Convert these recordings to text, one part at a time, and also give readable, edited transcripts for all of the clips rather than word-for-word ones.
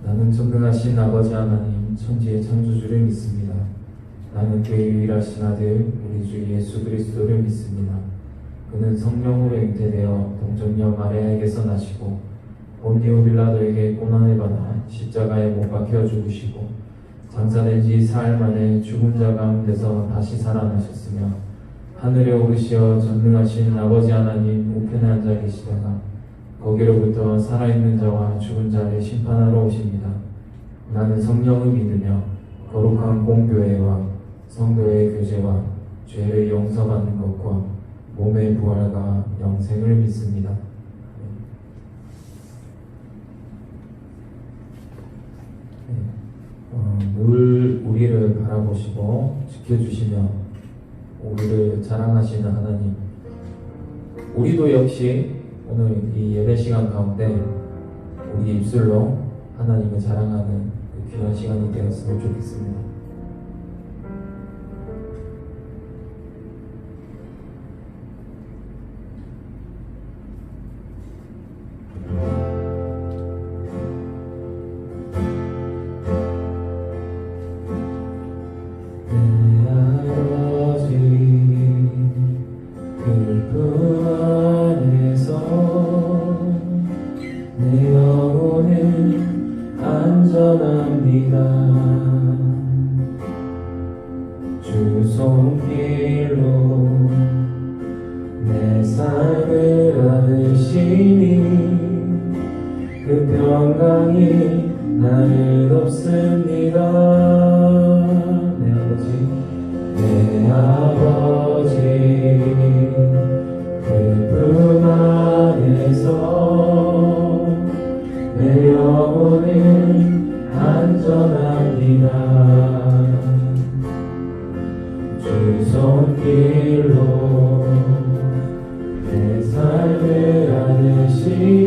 나는 전능하신 아버지 하나님 천지의 창조주를 믿습니다. 나는 그의 유일하신 아들 우리 주 예수 그리스도를 믿습니다. 그는 성령으로 잉태되어 동정녀 마리아에게서 나시고 본디오 빌라도에게 고난을 받아 십자가에 못 박혀 죽으시고 장사된 지 사흘 만에 죽은 자 가운데서 다시 살아나셨으며 하늘에 오르시어 전능하신 아버지 하나님 우편에 앉아 계시다가 거기로부터 살아있는 자와 죽은 자를 심판하러 오십니다. 나는 성령을 믿으며 거룩한 공교회와 성도의 교제와 죄를 용서받는 것과 몸의 부활과 영생을 믿습니다. 늘 우리를 바라보시고 지켜주시며 우리를 자랑하시는 하나님, 우리도 역시 오늘 이 예배 시간 가운데 우리 입술로 하나님을 자랑하는 그 귀한 시간이 되었으면 좋겠습니다. 내 영혼은 안전합니다. 주 손길로 내 삶을 안으시니 그 평강이 나를 덮습니다. 내 아버지 그 품 안에서 내 영혼은 안전합니다. 주 손길로 내 삶을 안으시니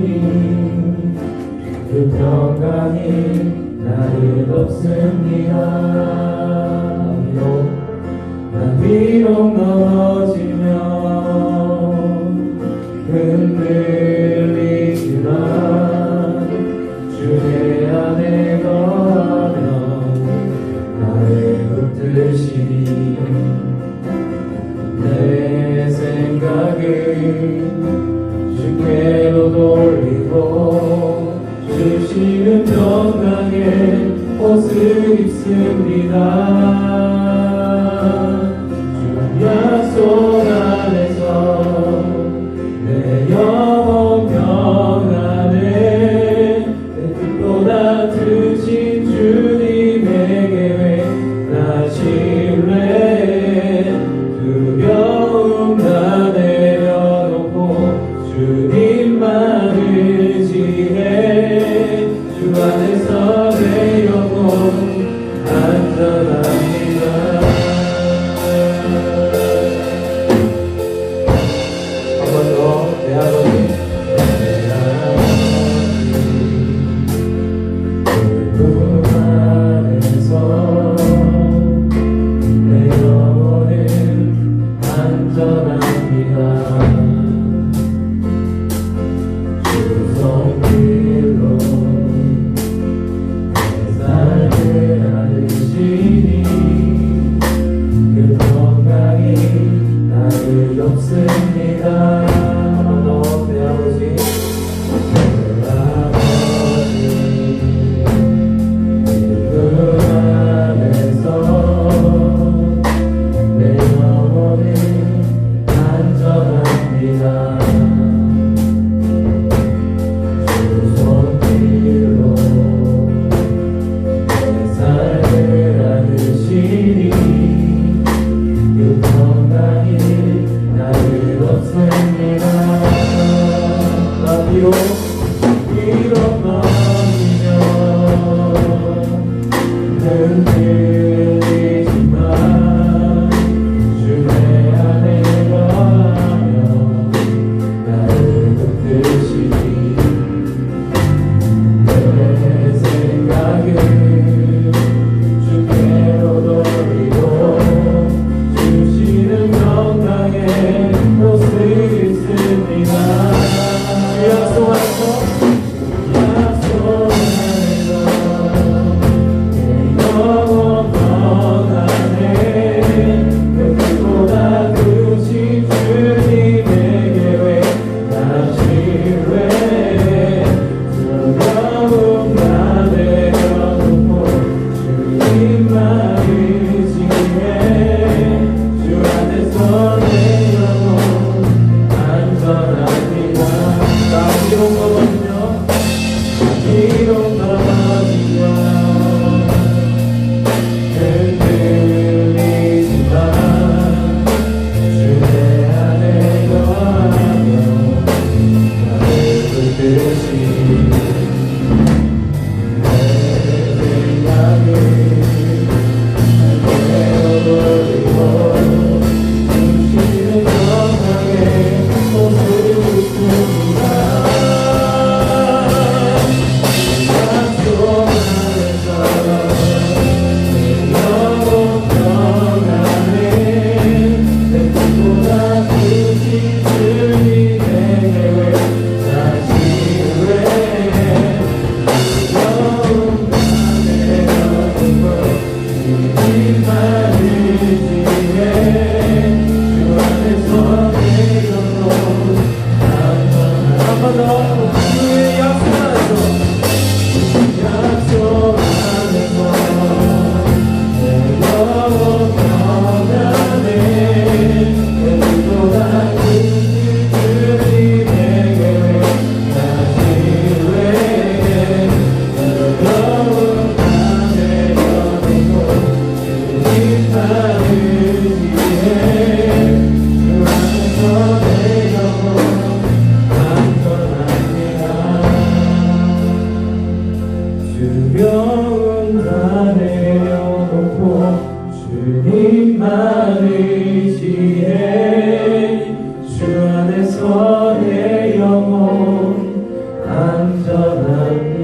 그 평강이 나를 덮습니다. 난 비록 넘어지면 흔들리지만 주의 안에 거하며 나를 붙드시니 내 생각을 주께로 돌리고 주시는 평강의 옷을 입습니다. 주 약속 안에서 내 영혼 평안에 내 뜻보다 크신 주님에게 나실래 두려움 다 내려놓고 주님만 의지해 주 안에서 내 영혼 안전합니다. 한 번 더 내 아버지 그 안에서 내 영혼은 안전합니다. 주 손길로 내 삶을 안으시니 그 평강이 나를 덮습니다. 한 번 더 내 아버지 그 안에서 내 영혼은 안전합니다. 주 손길로 내 삶을 안으시니 그 평강이 나를 덮습니다. 나 비록 넘어지면 흔들리지만 주의 안에 거하며 나를 붙드시니 내 생각을 주께로 돌리고 주시는 평강의 옷을 입습니다. 주 약속 안에서 두려움 다 내려놓고 주님만 의지해 주 안에서 내 영혼 안전합니다.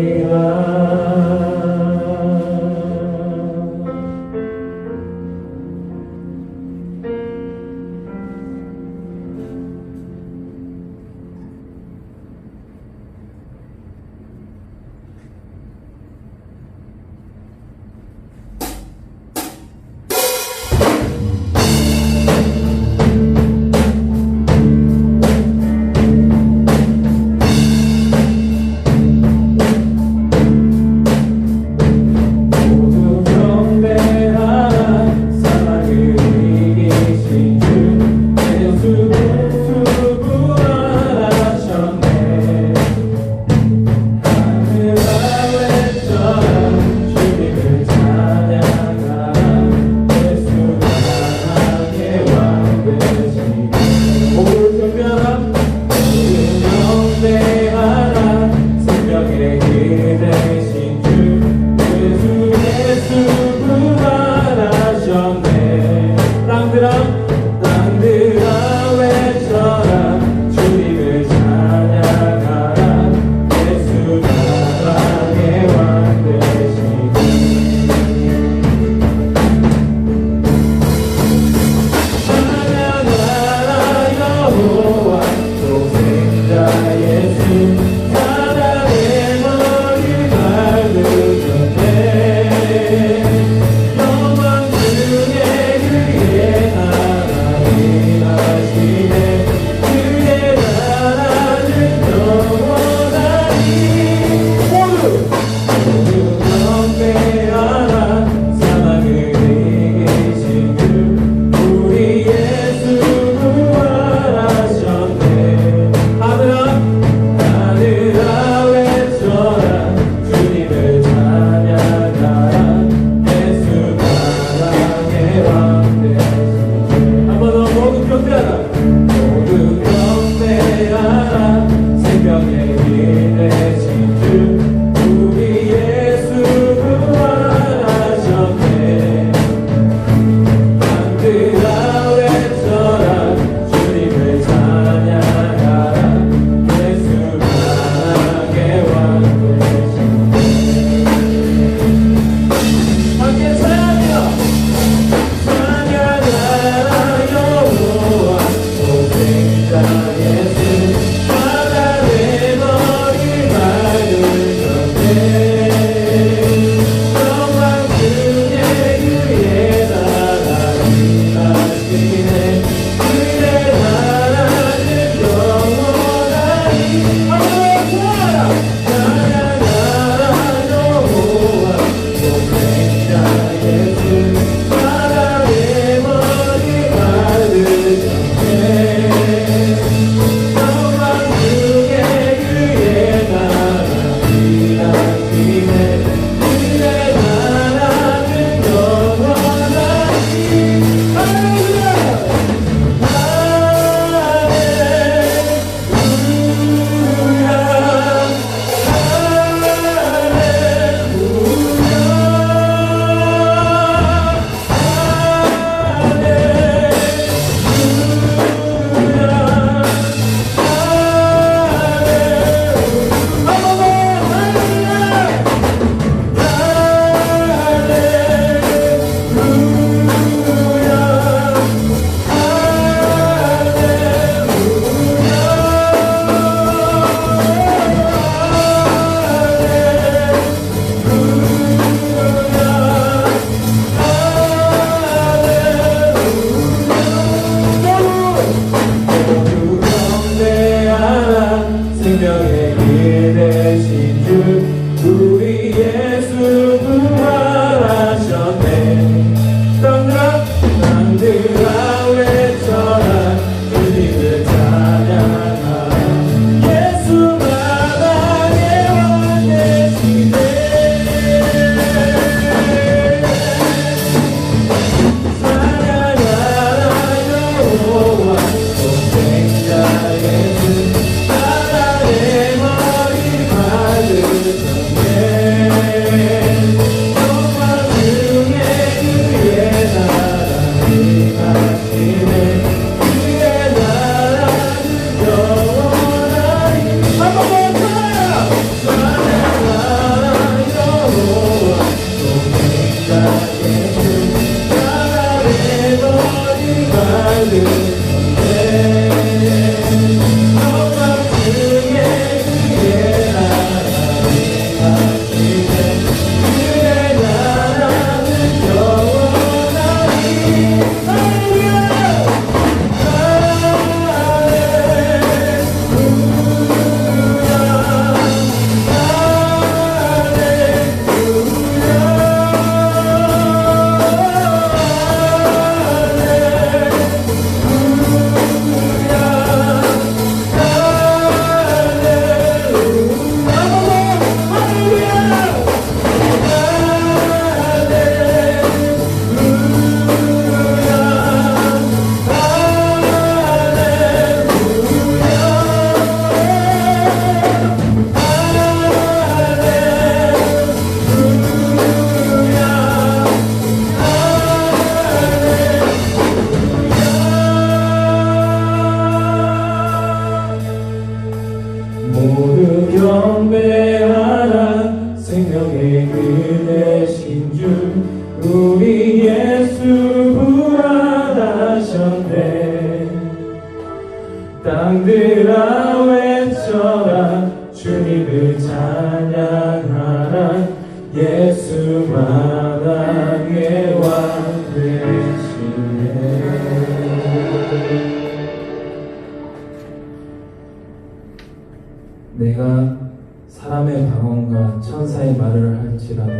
천사의 말을 할지라도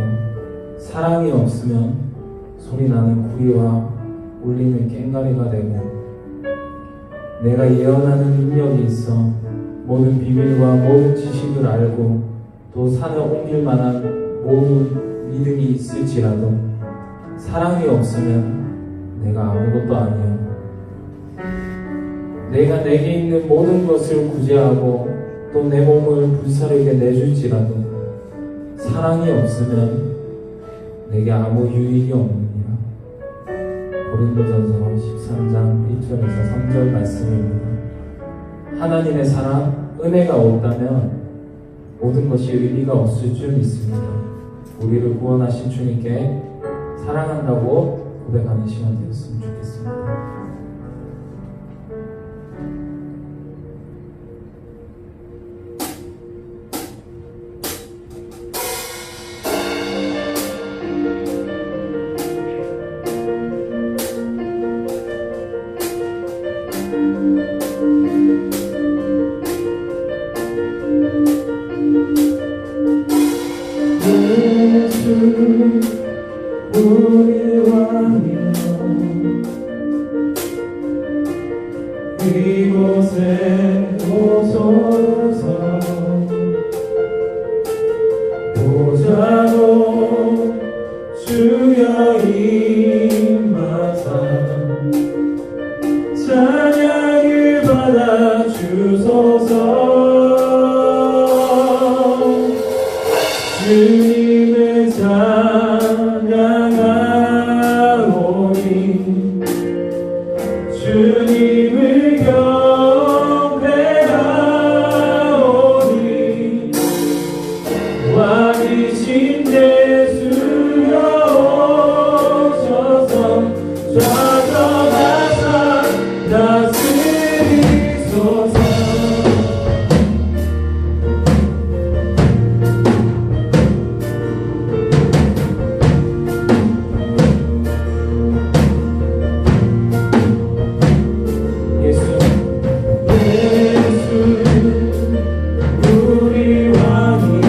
사랑이 없으면 소리나는 구리와 울리는 꽹과리가 되고, 내가 예언하는 능력이 있어 모든 비밀과 모든 지식을 알고 또 산을 옮길 만한 모든 믿음이 있을지라도 사랑이 없으면 내가 아무것도 아니야. 내가 내게 있는 모든 것을 구제하고 또 내 몸을 불사르게 내줄지라도 사랑이 없으면 내게 아무 유익이 없느니라. 고린도전서 13장 1절에서 3절 말씀입니다. 하나님의 사랑, 은혜가 없다면 모든 것이 의미가 없을 줄 믿습니다. 우리를 구원하신 주님께 사랑한다고 고백하는 시간 되었으면 좋겠습니다. 우리 왕이여 이곳에 오소서 보자로 주여 임하사 찬양을 받아 주소서 주님을 찬양하오니 주님을 경배하오니 왕이신 예수여 오셔서 좌정하사 다스리소서. 우리 왕이여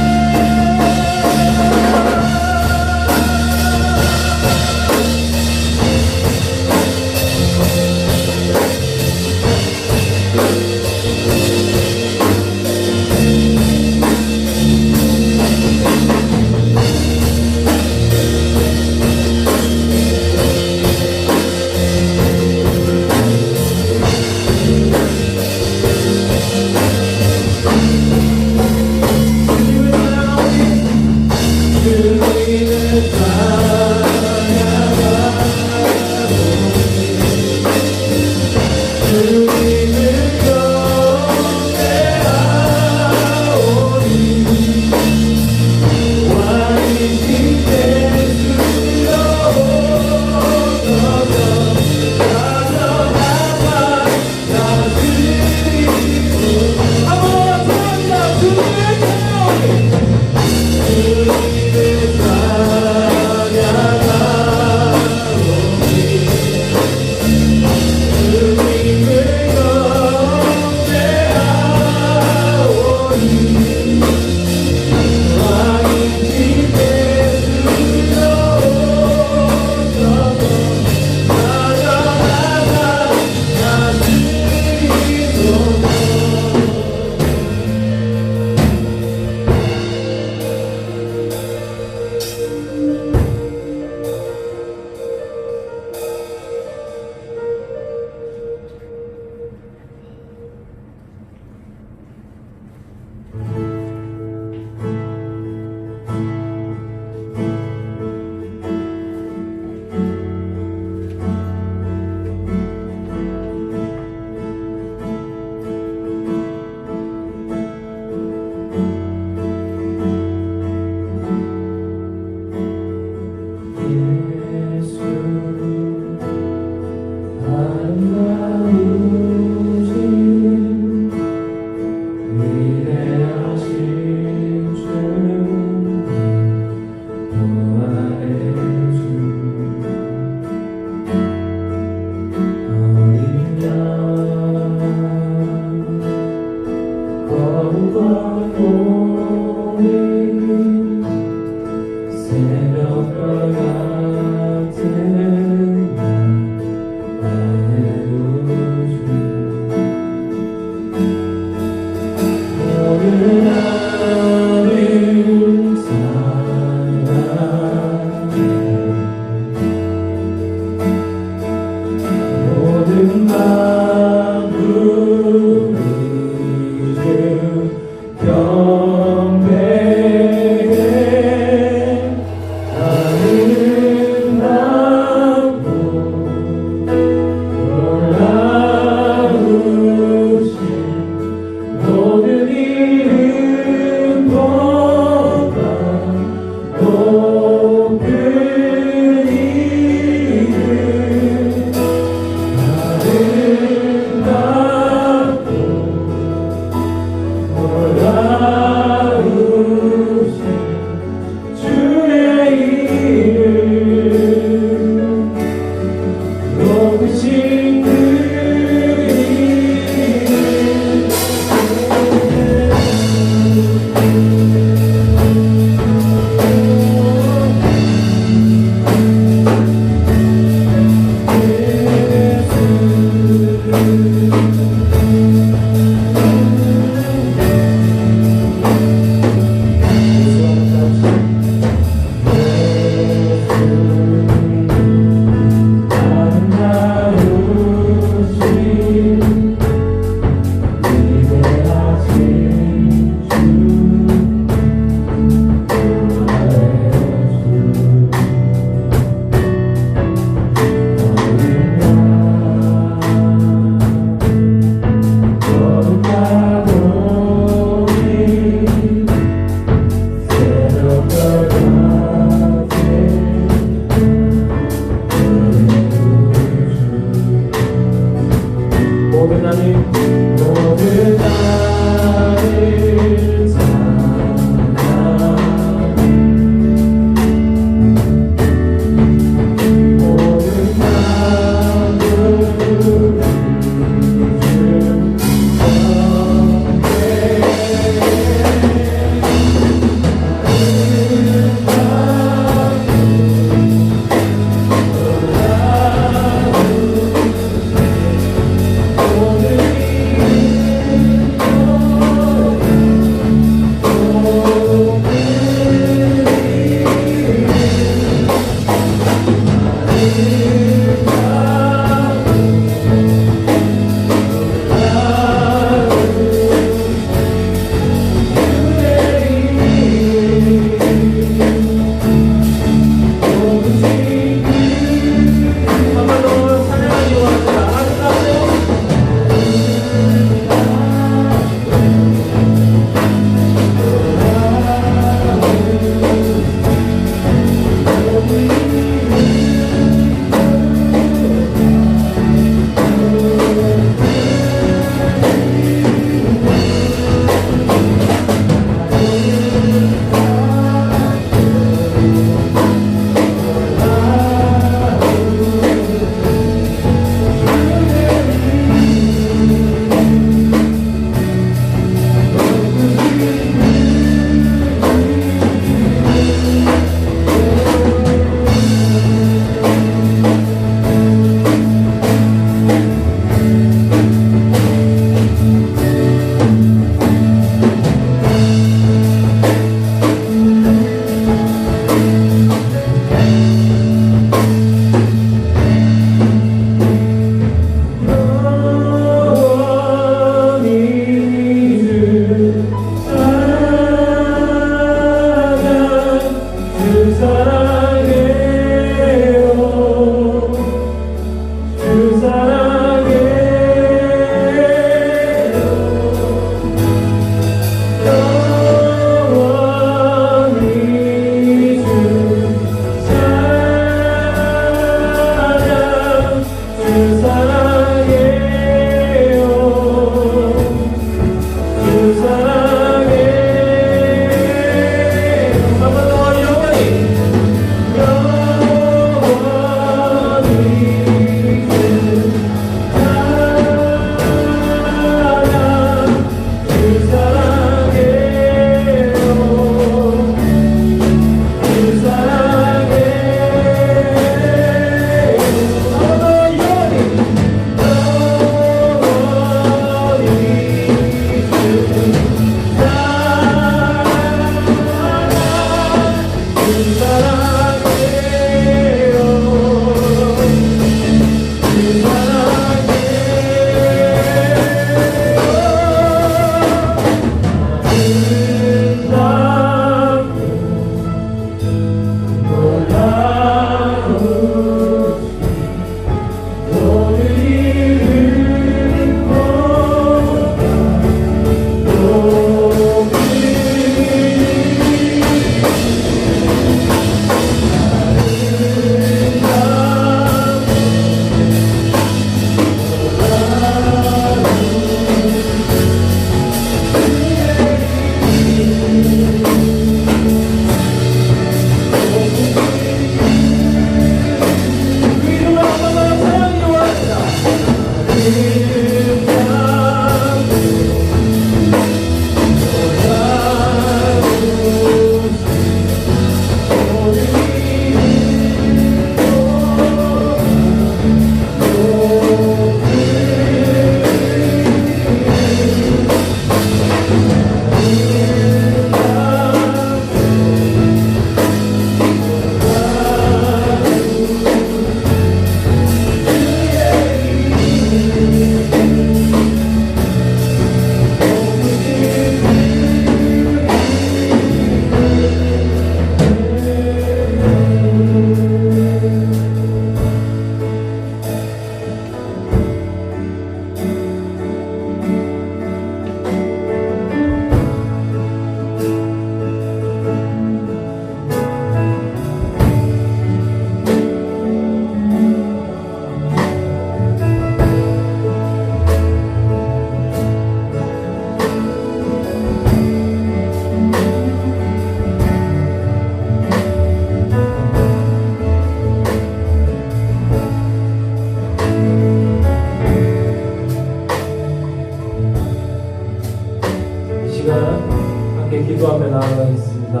함께 기도하며 나아가겠습니다.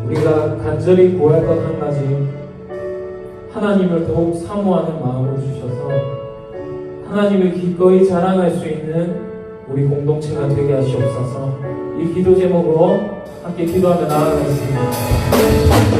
우리가 간절히 구할 것 한 가지, 하나님을 더욱 사모하는 마음을 주셔서 하나님을 기꺼이 자랑할 수 있는 우리 공동체가 되게 하시옵소서. 이 기도 제목으로 함께 기도하며 나아가겠습니다.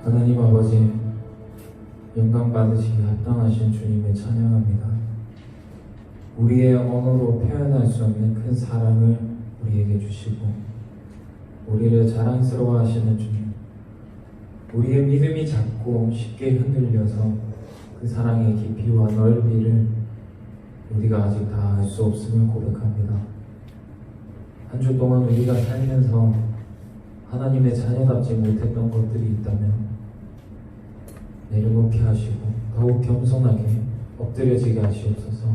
하나님 아버지, 영광 받으시기 합당하신 주님을 찬양합니다. 우리의 언어로 표현할 수 없는 큰 사랑을 우리에게 주시고 우리를 자랑스러워 하시는 주님, 우리의 믿음이 작고 쉽게 흔들려서 그 사랑의 깊이와 넓이를 우리가 아직 다 알 수 없음을 고백합니다. 한 주 동안 우리가 살면서 하나님의 자녀답지 못했던 것들이 있다면 내려놓게 하시고 더욱 겸손하게 엎드려지게 하시옵소서.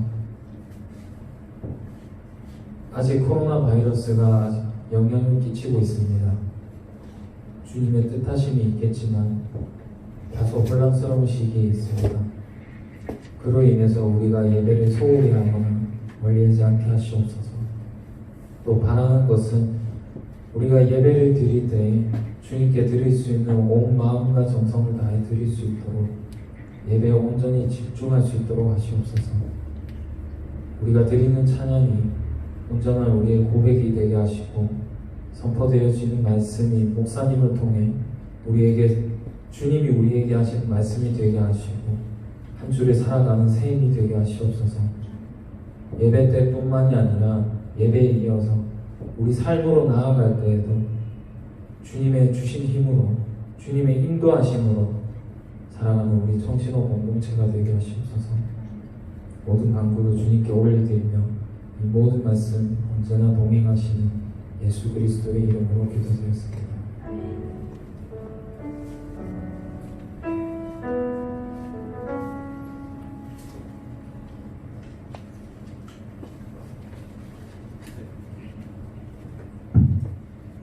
아직 코로나 바이러스가 아직 영향을 끼치고 있습니다. 주님의 뜻하심이 있겠지만 다소 혼란스러운 시기에 있습니다. 그로 인해서 우리가 예배를 소홀히 하거나 멀리하지 않게 하시옵소서. 또 바라는 것은 우리가 예배를 드릴 때 주님께 드릴 수 있는 온 마음과 정성을 다해 드릴 수 있도록 예배에 온전히 집중할 수 있도록 하시옵소서. 우리가 드리는 찬양이 온전한 우리의 고백이 되게 하시고 선포되어지는 말씀이 목사님을 통해 우리에게 주님이 우리에게 하시는 말씀이 되게 하시고 한 주를 살아가는 삶이 되게 하시옵소서. 예배 때뿐만이 아니라 예배에 이어서 우리 삶으로 나아갈 때에도 주님의 주신 힘으로 주님의 인도하심으로 살아가는 우리 청신호 공동체가 되게 하시옵소서. 모든 간구를 주님께 올려드리며 이 모든 말씀 언제나 동행하시는 예수 그리스도의 이름으로 기도드렸습니다.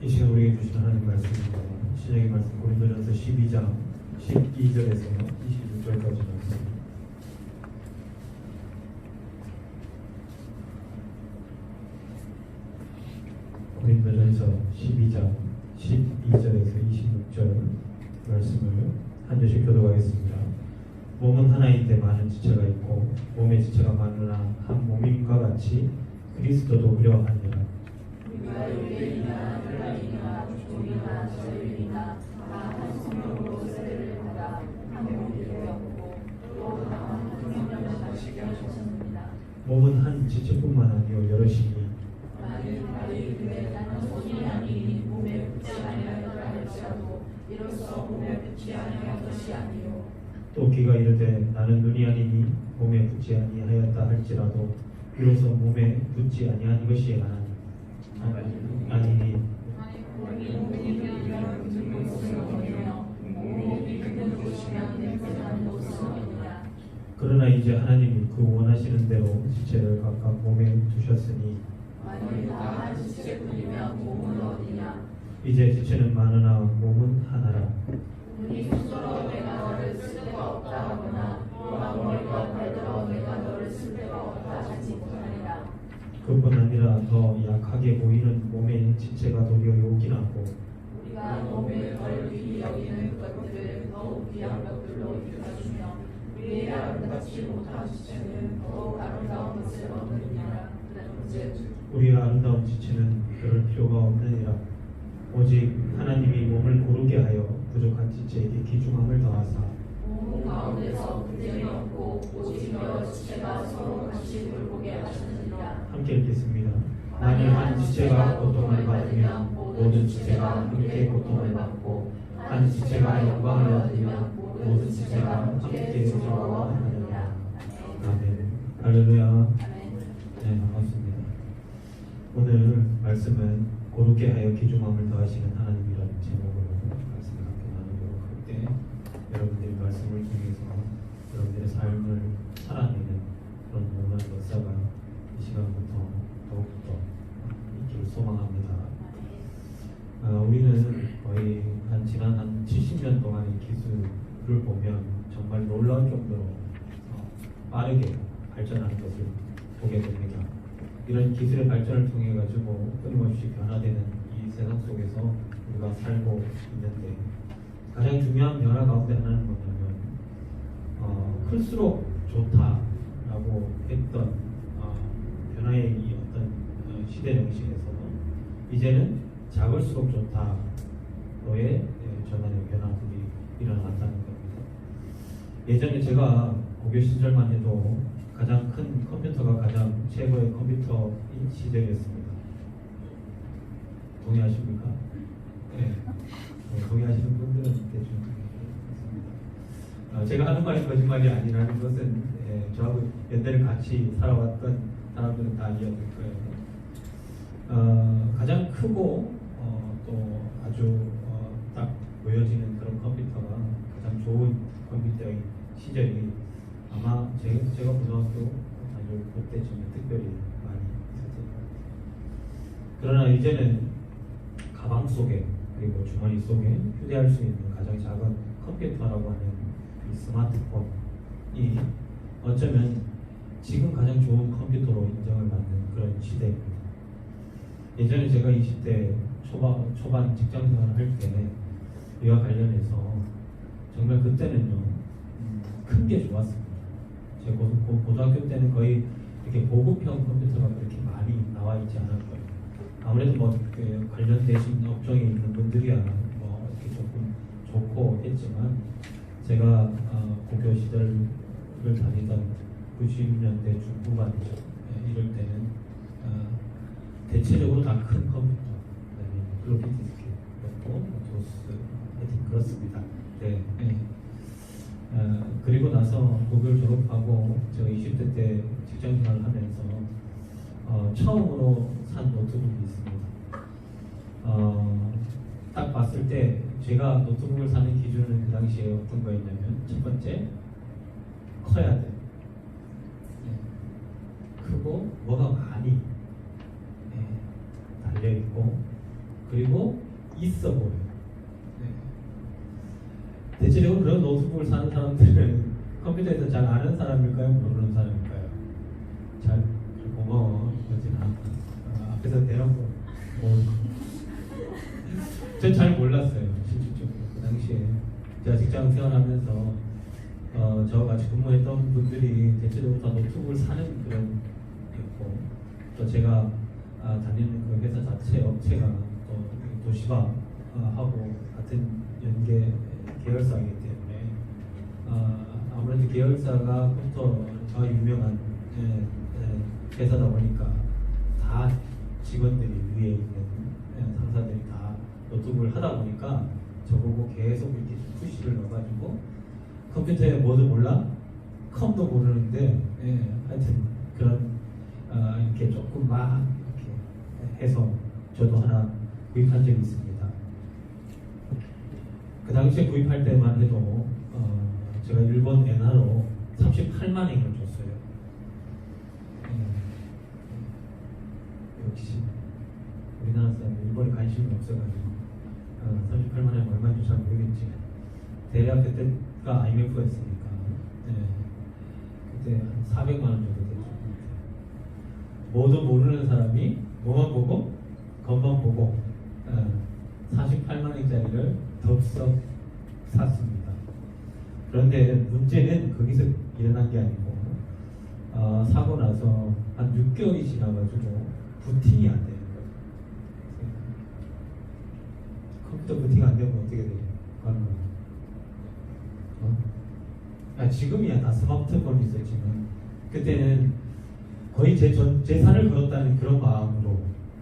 이 시간 우리에게 주신 하나님 말씀입니다. 신약의 말씀 고린도전서 12장 12절에서 26절까지 말씀. 고린도전서 12장 12절에서 26절 말씀을 한 절씩 교독하겠습니다. 몸은 하나인데 많은 지체가 있고 몸의 지체가 많으나 한 몸임과 같이 그리스도도 그러하니라. 우리가 유대인이나 헬라인이나 종이나 자유인이나 다 한 성령으로 세례를 받아 한 몸이 되었고 또 한 성령을 마시게 하셨습니다. 몸은 한 지체뿐만 아니요 여럿이니 만일 발이 그대 나는 손이 아니니 몸에 붙지 아니하였다 할지라도 이로써 몸에 붙지 아니한 것이 아니요 또 귀가 이르되 나는 눈이 아니니 몸에 붙지 아니하였다 할지라도 비로소 몸에 붙지 아니한 것이 아니니 몸이 있으면 듣는 것은 아니며 몸이 있는 것이면 냄새나는 것은 아니라 그러나 이제 하나님이 그 원하시는 대로 지체를 각각 몸에 두셨으니 만일 다 한 지체뿐이면 몸은 어디냐 이제 지체는 많으나 몸은 하나라. 우리 스스로 내가 너를 쓸 데가 없다 하거나 또한 머리가 발들어 내가 너를 쓸 데가 없다 하지 못하리라. 그뿐 아니라 더 약하게 보이는 몸의 지체가 도리어 요긴하고 우리가 몸에 덜 귀히 여기는 것들을 더욱 귀한 것들로 여겨주며 우리의 아름답지 못한 지체는 더욱 아름다운 것을 얻느니라. 우리의 아름다운 지체는 그럴 필요가 없느니라. 오직 하나님이 몸을 고르게 하여 부족한 지체에게 귀중함을 더하사 몸 가운데서 분쟁이 없고 오직 여러 지체가 서로 같이 돌보게 하시느니라. 함께 읽겠습니다. 만일 한 지체가 고통을 받으면 모든 지체가 함께 고통을 받고 한 지체가 영광을 얻으면 모든 지체가 함께 즐거워하느니라. 아멘. 할렐루야. 네, 반갑습니다. 오늘 말씀은 고르게 하여 귀중함을 더하시는 하나님이라는 제목으로 말씀을 함께 나누도록 할 때 여러분들이 말씀을 통해서 여러분들의 삶을 살아내는 그런 놀라운 역사가 이 시간부터 더욱더 있기를 소망합니다. 우리는 거의 지난 70년 동안의 기술을 보면 정말 놀라운 정도로 빠르게 발전하는 것을 보게 됩니다. 이런 기술의 발전을 통해 가지고 끊임없이 변화되는 이 세상 속에서 우리가 살고 있는데 가장 중요한 변화 가운데 하나는 뭐냐면 클수록 좋다라고 했던 변화의 이 어떤 시대 정신에서는 이제는 작을수록 좋다로의 전환의 변화들이 일어났다는 겁니다. 예전에 제가 고교 시절만 해도 가장 큰 컴퓨터가 가장 최고의 컴퓨터인 시절이었습니다. 동의하십니까? 네. 동의하시는 분들은 대충 있습니다. 제가 하는 말이 거짓말이 아니라는 것은 저하고 연대를 같이 살아왔던 사람들은 다 이해할 거예요. 가장 크고 또 아주 딱 보여지는 그런 컴퓨터가 가장 좋은 컴퓨터의 시절이 아마 제가 고등학교 다닐 그때쯤에 특별히 많이 있었을 거예요. 그러나 이제는 가방 속에 그리고 주머니 속에 휴대할 수 있는 가장 작은 컴퓨터라고 하는 이 스마트폰이 어쩌면 지금 가장 좋은 컴퓨터로 인정을 받는 그런 시대입니다. 예전에 제가 20대 초반 직장 생활을 할 때 이와 관련해서 정말 그때는요 큰 게 좋았습니다. 제 고등학교 때는 거의 이렇게 보급형 컴퓨터가 그렇게 많이 나와 있지 않을 거예요. 아무래도 그 관련되신 업종에 있는 분들이야 이렇게 조금 좋고 했지만 제가 고교 시절을 다니던 90년대 중후반이죠. 이럴 때는 대체적으로 다 큰 컴퓨터, 플로피 디스크였고 도스, 하여튼 그렇습니다. 네. 그리고 나서 고교를 졸업하고 제가 20대 때 직장 생활을 하면서 처음으로 산 노트북이 있습니다. 딱 봤을 때 제가 노트북을 사는 기준은 그 당시에 어떤 거였냐면 첫 번째 커야 돼. 크고 뭐가 많이 달려 있고 그리고 있어 보여. 대체적으로 그런 노트북을 사는 사람들은 컴퓨터에서 잘 아는 사람일까요? 모르는 사람일까요? 잘 고마워. 그렇지나 앞에서 대놓고 전잘 몰랐어요. 실질적으로 그 당시에 제가 직장 생활하면서 저와 같이 근무했던 분들이 대체적으로 다 노트북을 사는 그런 있고 또 제가 다니는 그 회사 자체 업체가 또 도시바 하고 같은 연계 계열사이기 때문에 아무래도 계열사가 컴퓨터가 유명한 회사다 보니까 다 직원들이 위에 있는 상사들이 다 노트북을 하다 보니까 저보고 계속 이렇게 푸시를 넣어가지고 컴퓨터에 뭐도 몰라? 컴도 모르는데 하여튼 그런 이렇게 조금 막 이렇게 해서 저도 하나 구입한 적이 있습니다. 그 당시에 구입할 때만 해도 제가 일본 엔화로 38만 엔을 줬어요. 역시 우리나라 사람 일본에 관심이 없어가지고 38만 엔 얼마인지 잘 모르겠지. 대략 그때가 IMF였으니까 그때 한 400만 원 정도 됐죠. 뭐도 모르는 사람이 뭐만 보고 겉만 보고 48만 원짜리를 덥석 샀습니다. 그런데 문제는 거기서 일어난 게 아니고 사고 나서 한 6개월이 지나가지고 부팅이 안 되는 거예요. 컴퓨터 부팅 안 되면 어떻게 돼요? 지금이야 다 스마트폰이 있었지만 그때는 거의 제 재산을 걸었다는 그런 마음으로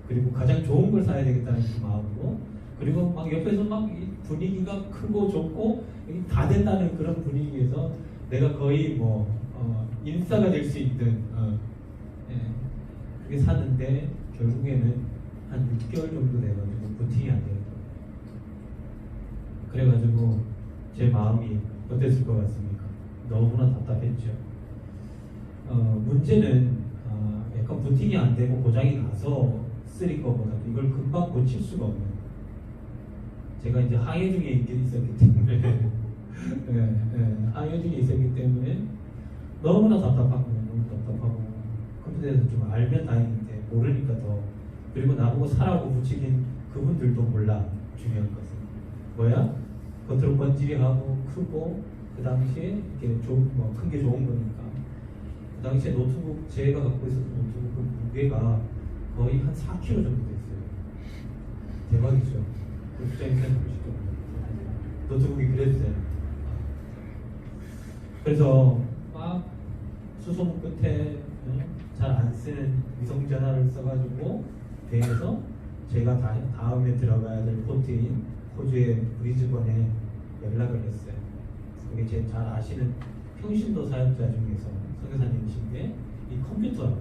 그리고 가장 좋은 걸 사야 되겠다는 그 마음으로 그리고 막 옆에서 막 분위기가 크고 좋고 다 된다는 그런 분위기에서 내가 거의 인싸가 될 수 있는 그렇게 샀는데 결국에는 한 6개월 정도 돼가지고 부팅이 안 돼요. 그래가지고 제 마음이 어땠을 것 같습니까? 너무나 답답했죠. 문제는 약간 부팅이 안 되고 고장이 나서 쓰릴 것보다 이걸 금방 고칠 수가 없는 제가 이제 항해 중에 있었기 때문에 항해 중에 있었기 때문에 너무나 답답하고 컴퓨터에서 좀 알면 다행인데 모르니까 더 그리고 나보고 사라고 붙이긴 그분들도 몰라. 중요한 것은 뭐야? 겉으로 번지르하고 크고 그 당시에 이렇게 큰 게 좋은 거니까 그 당시에 노트북 제가 갖고 있었던 노트북 무게가 거의 한 4kg 정도 됐어요. 대박이죠. 부장님 생각하시죠. 노트북이 그랬어요. 그래서 막 수소문 끝에 잘 안 쓰는 위성전화를 써가지고 배에서 제가 다음에 들어가야 될 포트인 호주의 브리즈번에 연락을 했어요. 그게 제 잘 아시는 평신도 사역자 중에서 선교사님이신데 이 컴퓨터를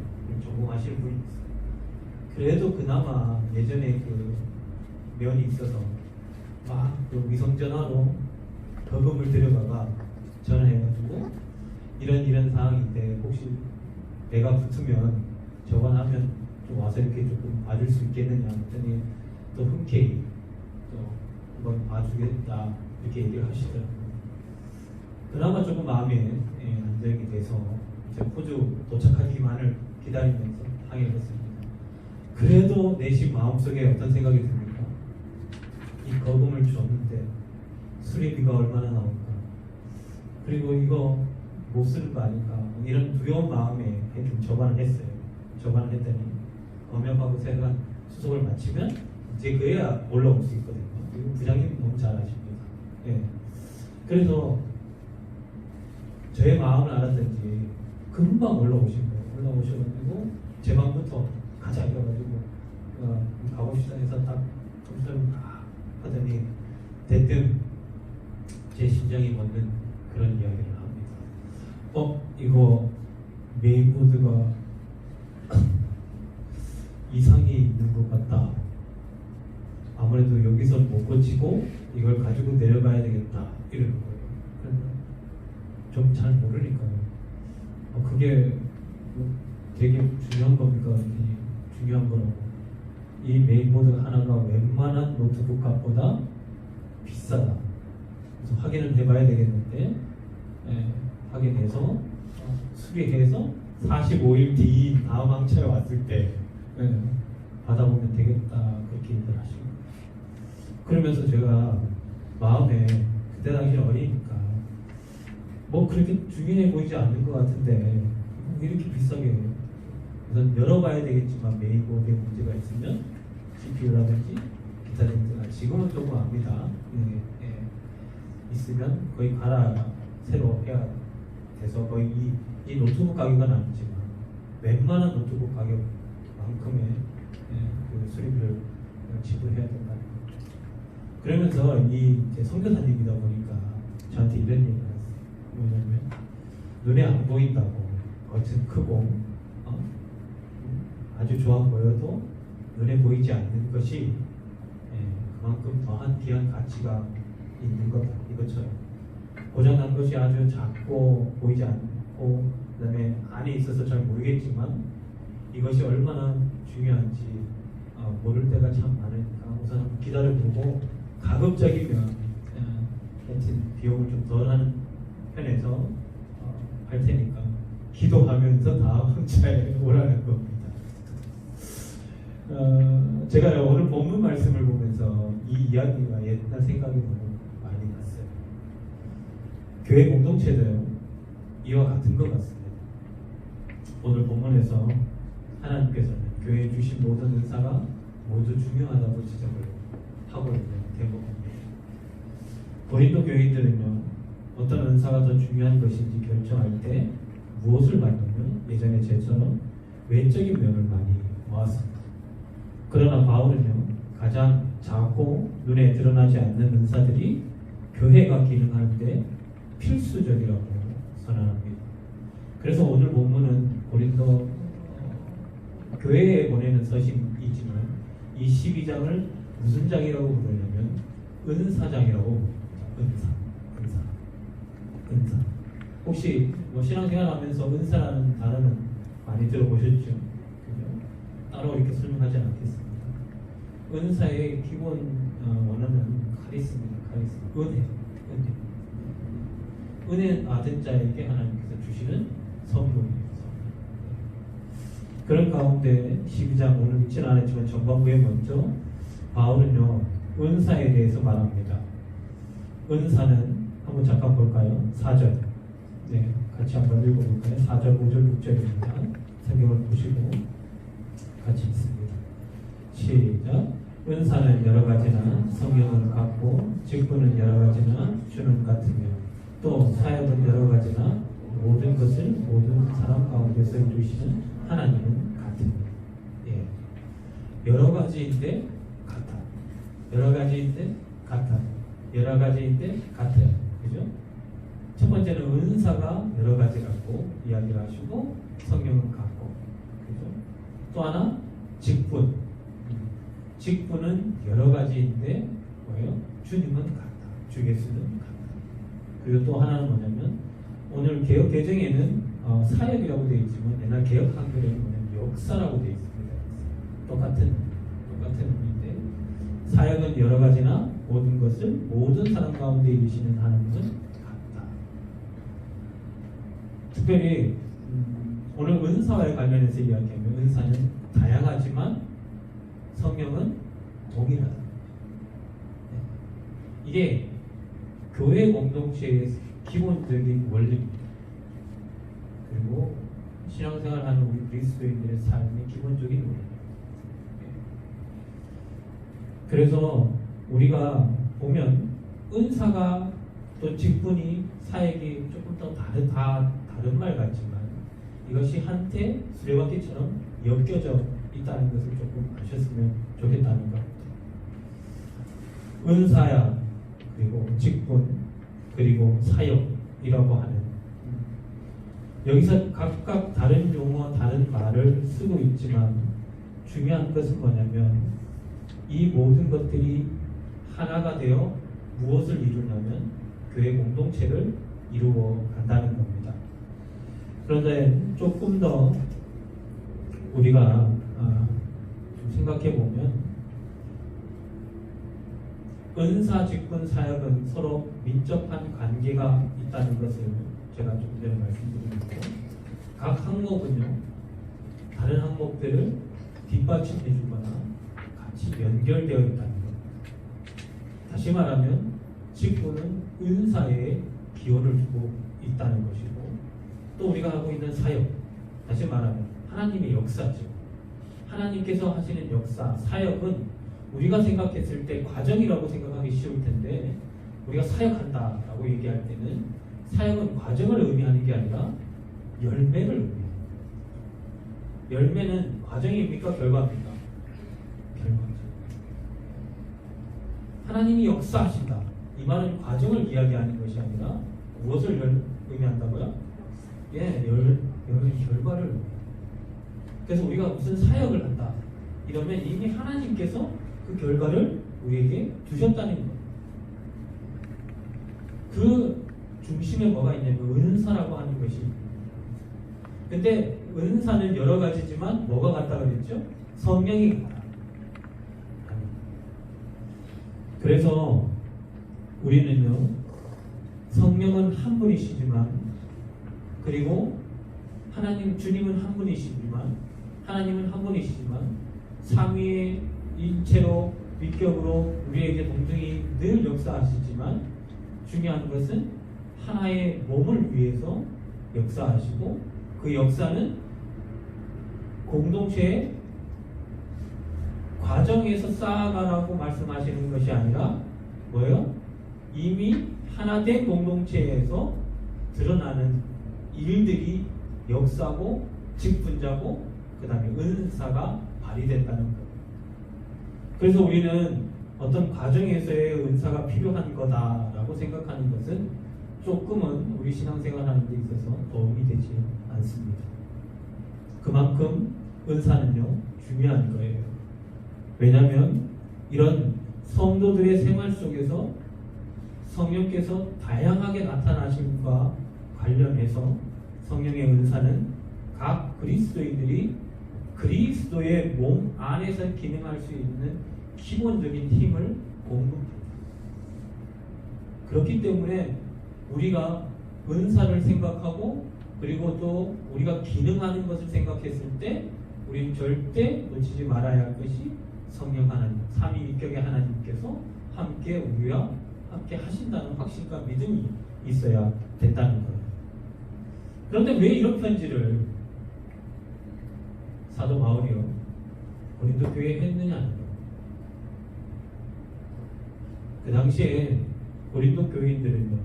전공하시는 분이 있어요. 그래도 그나마 예전에 그 면이 있어서 막 그 위성전화로 거금을 들여다가 전화해가지고 이런 상황인데 혹시 배가 붙으면 저번하면 좀 와서 이렇게 조금 봐줄 수 있겠느냐 했더니 또 흔쾌히 또 한번 봐주겠다 이렇게 얘기를 하시더라고요. 그나마 조금 마음에 안정이 돼서 이제 호주 도착하기만을 기다리면서 항해를 했습니다. 그래도 내심 마음속에 어떤 생각이 듭니까? 이 거금을 줬는데 수리비가 얼마나 나올까? 그리고 이거 못 쓰는 거 아닐까? 이런 두려운 마음에 좀 저반을 했어요. 저반을 했더니 범역하고 세관 수속을 마치면 이제 그래야 올라올 수 있거든요. 이거 부장님이 너무 잘 아십니다. 예. 그래서 저의 마음을 알았든지 금방 올라오신 거예요. 올라오셔가지고 제 방부터 가자 이래가지고 가봅시다 해서 딱 검사를 딱 하더니 대뜸 제 심장이 멎는 그런 이야기를 합니다. 이거 메인보드가 이상이 있는 것 같다. 아무래도 여기서 못 고치고 이걸 가지고 내려가야 되겠다 이러는 거예요. 좀 잘 모르니까요. 그게 되게 중요한 겁니까? 중요한 거라고. 이 메인보드 하나가 웬만한 노트북 값보다 비싸다. 그래서 확인을 해봐야 되겠는데 확인해서 수리해서 45일 뒤 다음 항차에 왔을 때 받아보면 되겠다 그렇게 얘기를 하시고 그러면서 제가 마음에 그때 당시 어리니까 뭐 그렇게 중요해 보이지 않는 것 같은데 왜 이렇게 비싸게 우선 열어봐야 되겠지만 메인보드에 문제가 있으면 CPU라든지 기타 등등가 지금은 조금 압니다. 있으면 거의 갈아 새로 해야 돼서 거의 이 노트북 가격은 아니지만 웬만한 노트북 가격만큼의 그 수리비를 지불해야 된다. 그러면서 이제 선교사님이다 보니까 저한테 이런 얘기를 했어요. 뭐냐면 눈에 안 보인다고 겉은 크고 아주 좋아 보여도 눈에 보이지 않는 것이 그만큼 더한 귀한 가치가 있는 거다. 이것처럼 고장난 것이 아주 작고 보이지 않고 그다음에 안에 있어서 잘 모르겠지만 이것이 얼마나 중요한지 모를 때가 참 많으니까 우선 기다려보고 가급적이면 하여튼 비용을 좀 덜하는 편에서 할 테니까 기도하면서 다음 항차에 오라는 겁니다. 제가 오늘 본문 말씀을 보면서 이 이야기가 옛날 생각이 너무 많이 났어요. 교회 공동체도요 이와 같은 것 같습니다. 오늘 본문에서 하나님께서는 교회에 주신 모든 은사가 모두 중요하다고 지적을 하고 있는 대목입니다. 고린도 교인들은요 어떤 은사가 더 중요한 것인지 결정할 때 무엇을 봤냐면 예전에 제처럼 외적인 면을 많이 모았습니다. 그러나 바울은요 가장 작고 눈에 드러나지 않는 은사들이 교회가 기능하는데 필수적이라고 선언합니다. 그래서 오늘 본문은 고린도 교회에 보내는 서신이지만 이 12장을 무슨 장이라고 부르냐면 은사장이라고 부릅니다. 은사. 혹시 뭐 신앙생활 하면서 은사라는 단어는 많이 들어보셨죠? 그죠? 따로 이렇게 설명하지 않겠습니다. 은사의 기본 원어는 카리스입니다. 카리스. 은혜는 받은 자에게 하나님께서 주시는 선물입니다. 그런 가운데 12장 오늘 읽지는 않았지만 전반부에 먼저 바울은요 은사에 대해서 말합니다. 은사는 한번 잠깐 볼까요? 4절 네, 같이 한번 읽어볼까요? 4절, 5절, 6절입니다. 성경을 보시고 같이 읽습니다. 시작. 은사는 여러 가지나 성령은 같고 직분은 여러 가지나 주는 같으며 또 사역은 여러 가지나 모든 것을 모든 사람 가운데서 이루시는 하나님은 같습니다. 예. 여러 가지인데 같아. 여러 가지인데 같아. 여러 가지인데 같아요. 그죠? 첫 번째는 은사가 여러 가지라고 이야기를 하시고 성령은 같고 그죠? 또 하나 직분. 직분은 여러 가지인데 뭐예요? 주님은 같다. 주 예수는 같다. 그리고 또 하나는 뭐냐면 오늘 개혁 개정에는 사역이라고 되어 있지만 옛날 개혁 한글에는 역사라고 되어 있습니다. 똑같은 의미인데 사역은 여러 가지나 모든 것을 모든 사람 가운데 이루시는 하나님은 같다. 특별히 오늘 은사와 관련해서 이야기하면 은사는 다양하지만 성령은 동일하다. 이게 교회 공동체의 기본적인 원리입니다. 그리고 신앙생활하는 우리 그리스도인들의 삶의 기본적인 원리. 그래서 우리가 보면 은사가 또 직분이 사역이 조금 더 다른 말 같지만 이것이 한때 수레바퀴처럼 엮여져 있다는 것을 조금 아셨으면 좋겠다는 것. 은사야, 그리고 직분, 그리고 사역이라고 하는, 여기서 각각 다른 용어, 다른 말을 쓰고 있지만 중요한 것은 뭐냐면 이 모든 것들이 하나가 되어 무엇을 이루냐면 교회 공동체를 이루어 간다는 겁니다. 그런데 조금 더 우리가 좀 생각해 보면 은사, 직분, 사역은 서로 밀접한 관계가 있다는 것을 제가 좀 전에 말씀드렸고, 각 항목은요 다른 항목들을 뒷받침해 주거나 같이 연결되어 있다는 것. 다시 말하면 직분은 은사에 기원을 두고 있다는 것이고, 또 우리가 하고 있는 사역, 다시 말하면 하나님의 역사죠. 하나님께서 하시는 역사, 사역은 우리가 생각했을 때 과정이라고 생각하기 쉬울 텐데, 우리가 사역한다라고 얘기할 때는 사역은 과정을 의미하는 게 아니라 열매를 의미합니다. 열매는 과정입니까? 결과입니까? 결과죠. 하나님이 역사하신다. 이 말은 과정을 이야기하는 것이 아니라 무엇을 의미한다고요? 예, 결과를 의미합니다. 그래서 우리가 무슨 사역을 한다 이러면 이미 하나님께서 그 결과를 우리에게 두셨다는 거예요. 그 중심에 뭐가 있냐면 은사라고 하는 것이. 근데 은사는 여러 가지지만 뭐가 같다 그랬죠? 성령이 같다. 그래서 우리는요, 성령은 한 분이시지만, 그리고 하나님, 주님은 한 분이시지만, 하나님은 한 분이시지만 삼위의 일체로 위격으로 우리에게 동등히 늘 역사하시지만, 중요한 것은 하나의 몸을 위해서 역사하시고, 그 역사는 공동체의 과정에서 쌓아가라고 말씀하시는 것이 아니라 뭐예요? 이미 하나 된 공동체에서 드러나는 일들이 역사고 직분자고 그 다음에 은사가 발휘된다는 것. 그래서 우리는 어떤 과정에서의 은사가 필요한 거다라고 생각하는 것은 조금은 우리 신앙생활하는 데 있어서 도움이 되지 않습니다. 그만큼 은사는요 중요한 거예요. 왜냐하면 이런 성도들의 생활 속에서 성령께서 다양하게 나타나심과 관련해서 성령의 은사는 각 그리스도인들이 그리스도의 몸 안에서 기능할 수 있는 기본적인 힘을 공급합니다. 그렇기 때문에 우리가 은사를 생각하고 그리고 또 우리가 기능하는 것을 생각했을 때 우리는 절대 놓치지 말아야 할 것이 성령 하나님, 삼위일격의 하나님께서 함께 우리와 함께 하신다는 확신과 믿음이 있어야 된다는 거예요. 그런데 왜 이런 편지를 사도 바울이요 고린도 교회에 했느냐는 거예요. 그 당시에 고린도 교인들은요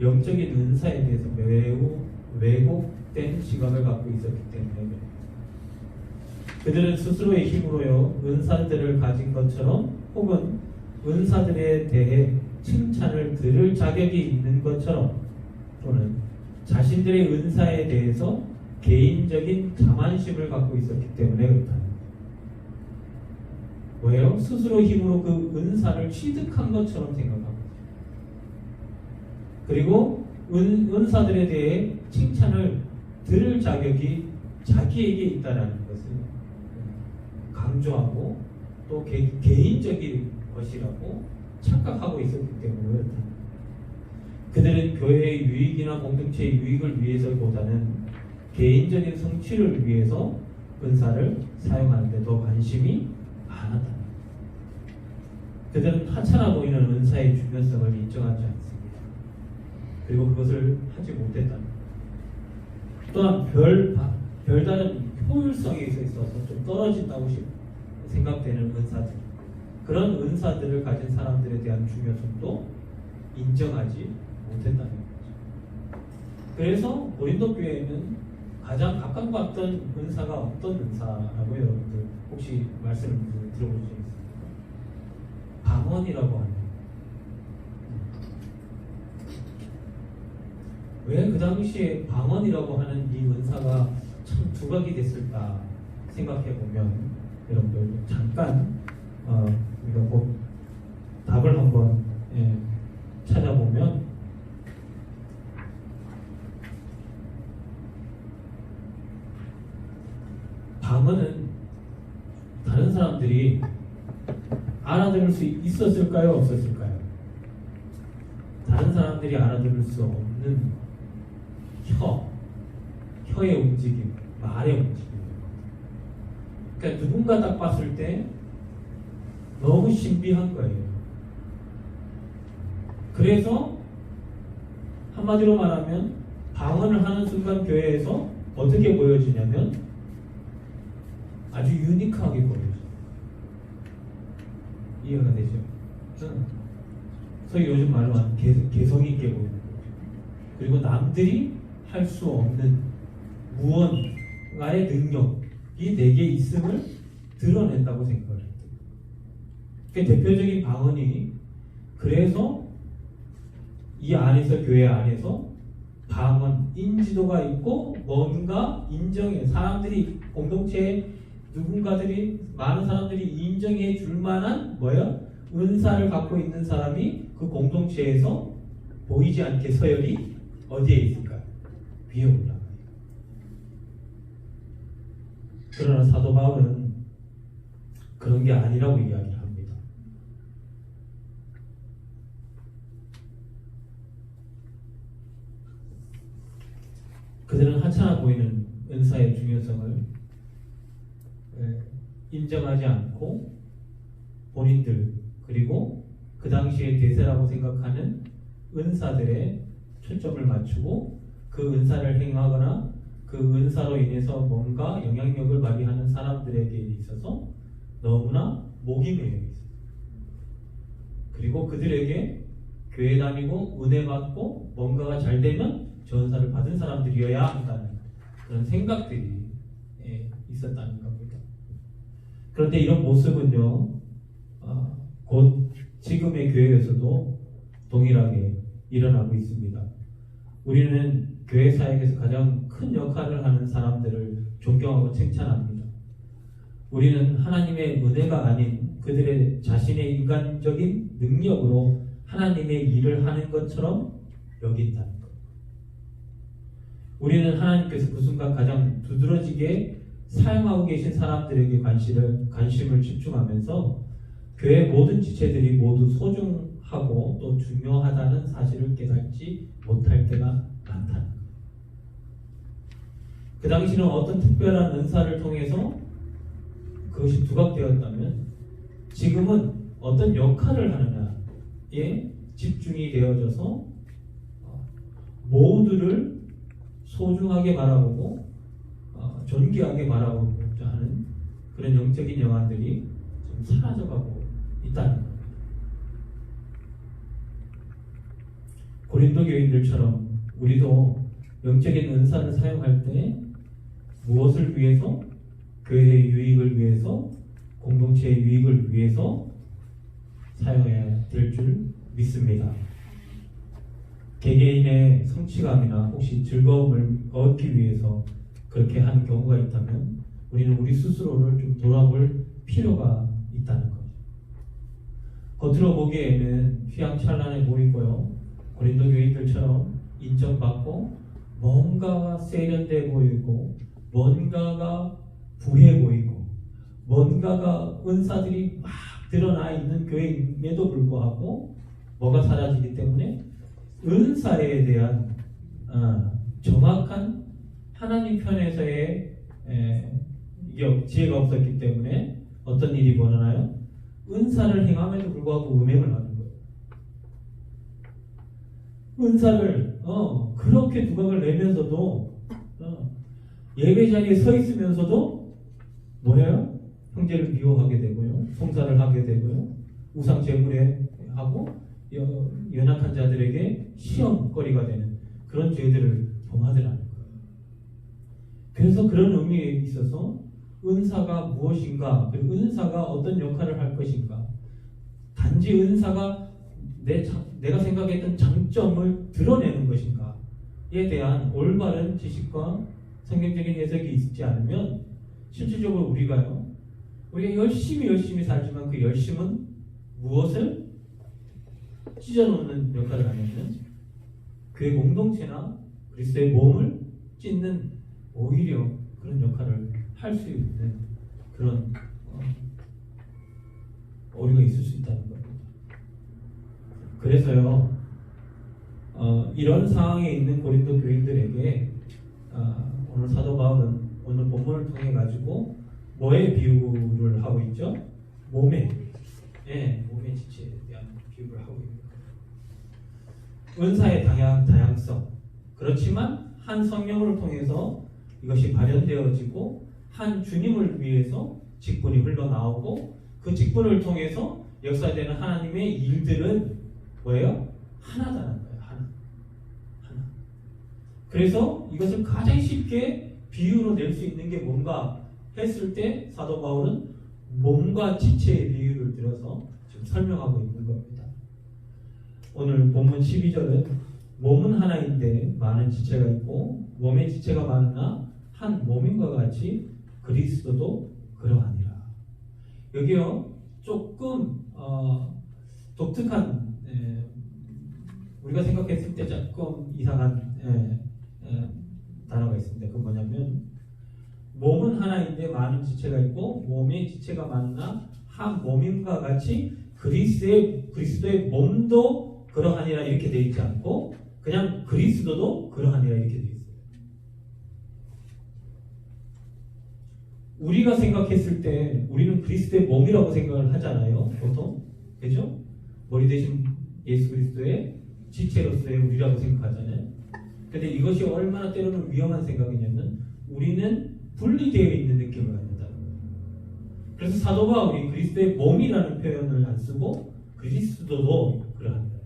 영적인 은사에 대해서 매우 왜곡된 시각을 갖고 있었기 때문에 그들은 스스로의 힘으로요 은사들을 가진 것처럼 혹은 은사들에 대해 칭찬을 들을 자격이 있는 것처럼 또는 자신들의 은사에 대해서 개인적인 자만심을 갖고 있었기 때문에 그렇다. 왜요? 스스로 힘으로 그 은사를 취득한 것처럼 생각합니다. 그리고 은사들에 대해 칭찬을 들을 자격이 자기에게 있다는 것을 강조하고 또 개인적인 것이라고 착각하고 있었기 때문에 그렇다. 그들은 교회의 유익이나 공동체의 유익을 위해서보다는 개인적인 성취를 위해서 은사를 사용하는 데 더 관심이 많았다. 그들은 하찮아 보이는 은사의 중요성을 인정하지 않습니다. 그리고 그것을 하지 못했다. 또한 별다른 효율성에 있어서 좀 떨어진다고 생각되는 은사들, 그런 은사들을 가진 사람들에 대한 중요성도 인정하지 못했다는 거죠. 그래서 고린도 교회에는 가장 각광받던 은사가 어떤 은사라고 여러분들 혹시 말씀을 들어볼 수 있습니까? 방언이라고 하는. 왜 그 당시에 방언이라고 하는 이 은사가 참 두각이 됐을까 생각해 보면 여러분들 잠깐 우리가 곧 답을 한번 찾아보면 방언은 다른 사람들이 알아들을 수 있었을까요? 없었을까요? 다른 사람들이 알아들을 수 없는 혀의 움직임, 말의 움직임. 그러니까 누군가 딱 봤을 때 너무 신비한 거예요. 그래서 한마디로 말하면 방언을 하는 순간 교회에서 어떻게 보여지냐면 아주 유니크하게 보여져요. 이해가 되죠? 소위 요즘 말로 하는 개성 있게 보이는 거죠. 그리고 남들이 할 수 없는 무언가의 능력이 내게 있음을 드러낸다고 생각을 했대요. 그 대표적인 방언이 그래서 이 안에서 교회 안에서 방언 인지도가 있고 뭔가 인정해 사람들이 공동체에 누군가들이 많은 사람들이 인정해 줄 만한 뭐야? 은사를 갖고 있는 사람이 그 공동체에서 보이지 않게 서열이 어디에 있을까요? 위에 올라가요. 그러나 사도 바울은 그런 게 아니라고 이야기를 합니다. 그들은 하찮아 보이는 은사의 중요성을 인정하지 않고 본인들 그리고 그 당시의 대세라고 생각하는 은사들의 초점을 맞추고 그 은사를 행하거나 그 은사로 인해서 뭔가 영향력을 발휘하는 사람들에게 있어서 너무나 목이 메여 있어요. 그리고 그들에게 교회 다니고 은혜 받고 뭔가가 잘 되면 저 은사를 받은 사람들이어야 한다는 그런 생각들이 있었다는 겁니다. 그런데 이런 모습은요, 곧 지금의 교회에서도 동일하게 일어나고 있습니다. 우리는 교회 사역에서 가장 큰 역할을 하는 사람들을 존경하고 칭찬합니다. 우리는 하나님의 은혜가 아닌 그들의 자신의 인간적인 능력으로 하나님의 일을 하는 것처럼 여긴다는 것. 우리는 하나님께서 그 순간 가장 두드러지게 사용하고 계신 사람들에게 관심을 집중하면서 교회 모든 지체들이 모두 소중하고 또 중요하다는 사실을 깨닫지 못할 때가 많다는 것. 그 당시는 어떤 특별한 은사를 통해서 그것이 두각되었다면 지금은 어떤 역할을 하느냐에 집중이 되어져서 모두를 소중하게 바라보고 존귀하게 바라보고자 하는 그런 영적인 영안들이 좀 사라져가고 있다는 겁니다. 고린도 교인들처럼 우리도 영적인 은사를 사용할 때 무엇을 위해서? 교회의 유익을 위해서, 공동체의 유익을 위해서 사용해야 될 줄 믿습니다. 개개인의 성취감이나 혹시 즐거움을 얻기 위해서 그렇게 하는 경우가 있다면 우리는 우리 스스로를 좀 돌아볼 필요가 있다는 거죠. 겉으로 보기에는 휘황찬란해 보이고요. 고린도 교인들처럼 인정받고 뭔가가 세련돼 보이고 뭔가가 부해 보이고 뭔가가 은사들이 막 드러나 있는 교회임에도 불구하고 뭐가 사라지기 때문에 은사에 대한 정확한 하나님 편에서의 지혜가 없었기 때문에 어떤 일이 벌어나요? 은사를 행함에도 불구하고 음행을 하는 거예요. 은사를 그렇게 두각을 내면서도 예배 자리에 서 있으면서도 뭐예요? 형제를 미워하게 되고요, 송사를 하게 되고요, 우상 제물에 하고 연약한 자들에게 시험거리가 되는 그런 죄들을 범하더라는 거예요. 그래서 그런 의미에 있어서 은사가 무엇인가, 그리고 은사가 어떤 역할을 할 것인가, 단지 은사가 내가 생각했던 장점을 드러내는 것인가에 대한 올바른 지식과 성경적인 해석이 있지 않으면 실질적으로 우리가 열심히 살지만 그 열심은 무엇을 찢어놓는 역할을 하냐면 교회 공동체나 그리스도의 몸을 찢는 오히려 그런 역할을 할 수 있는 그런 오류가 있을 수 있다는 겁니다. 그래서요, 이런 상황에 있는 고린도 교인들에게 오늘 사도 바울은 오늘 본문을 통해 가지고 뭐에 비유를 하고 있죠? 몸의 지체에 대한 비유를 하고 있습니다. 은사의 다양성, 그렇지만 한 성령을 통해서 이것이 발현되어지고 한 주님을 위해서 직분이 흘러나오고 그 직분을 통해서 역사되는 하나님의 일들은 뭐예요? 하나다는 거예요. 하나. 그래서 이것을 가장 쉽게 비유로 낼 수 있는 게 뭔가 했을 때 사도 바울은 몸과 지체의 비유를 들어서 지금 설명하고 있는 겁니다. 오늘 본문 12절은 몸은 하나인데 많은 지체가 있고 몸의 지체가 많으나 한 몸인과 같이 그리스도도 그러하니라. 여기요 조금 독특한 우리가 생각했을 때 조금 이상한 단어가 있습니다. 그 뭐냐면 몸은 하나인데 많은 지체가 있고 몸의 지체가 많으나 한 몸임과 같이 그리스도의 몸도 그러하니라 이렇게 되어 있지 않고 그냥 그리스도도 그러하니라 이렇게 되어 있어요. 우리가 생각했을 때 우리는 그리스도의 몸이라고 생각을 하잖아요. 보통. 그죠? 머리 대신 예수 그리스도의 지체로서의 우리라고 생각하잖아요. 근데 이것이 얼마나 때로는 위험한 생각이냐면 우리는 분리되어 있는 느낌을 갖는다는 거예요. 그래서 사도 바울이 그리스도의 몸이라는 표현을 안 쓰고 그리스도도 그러합니다.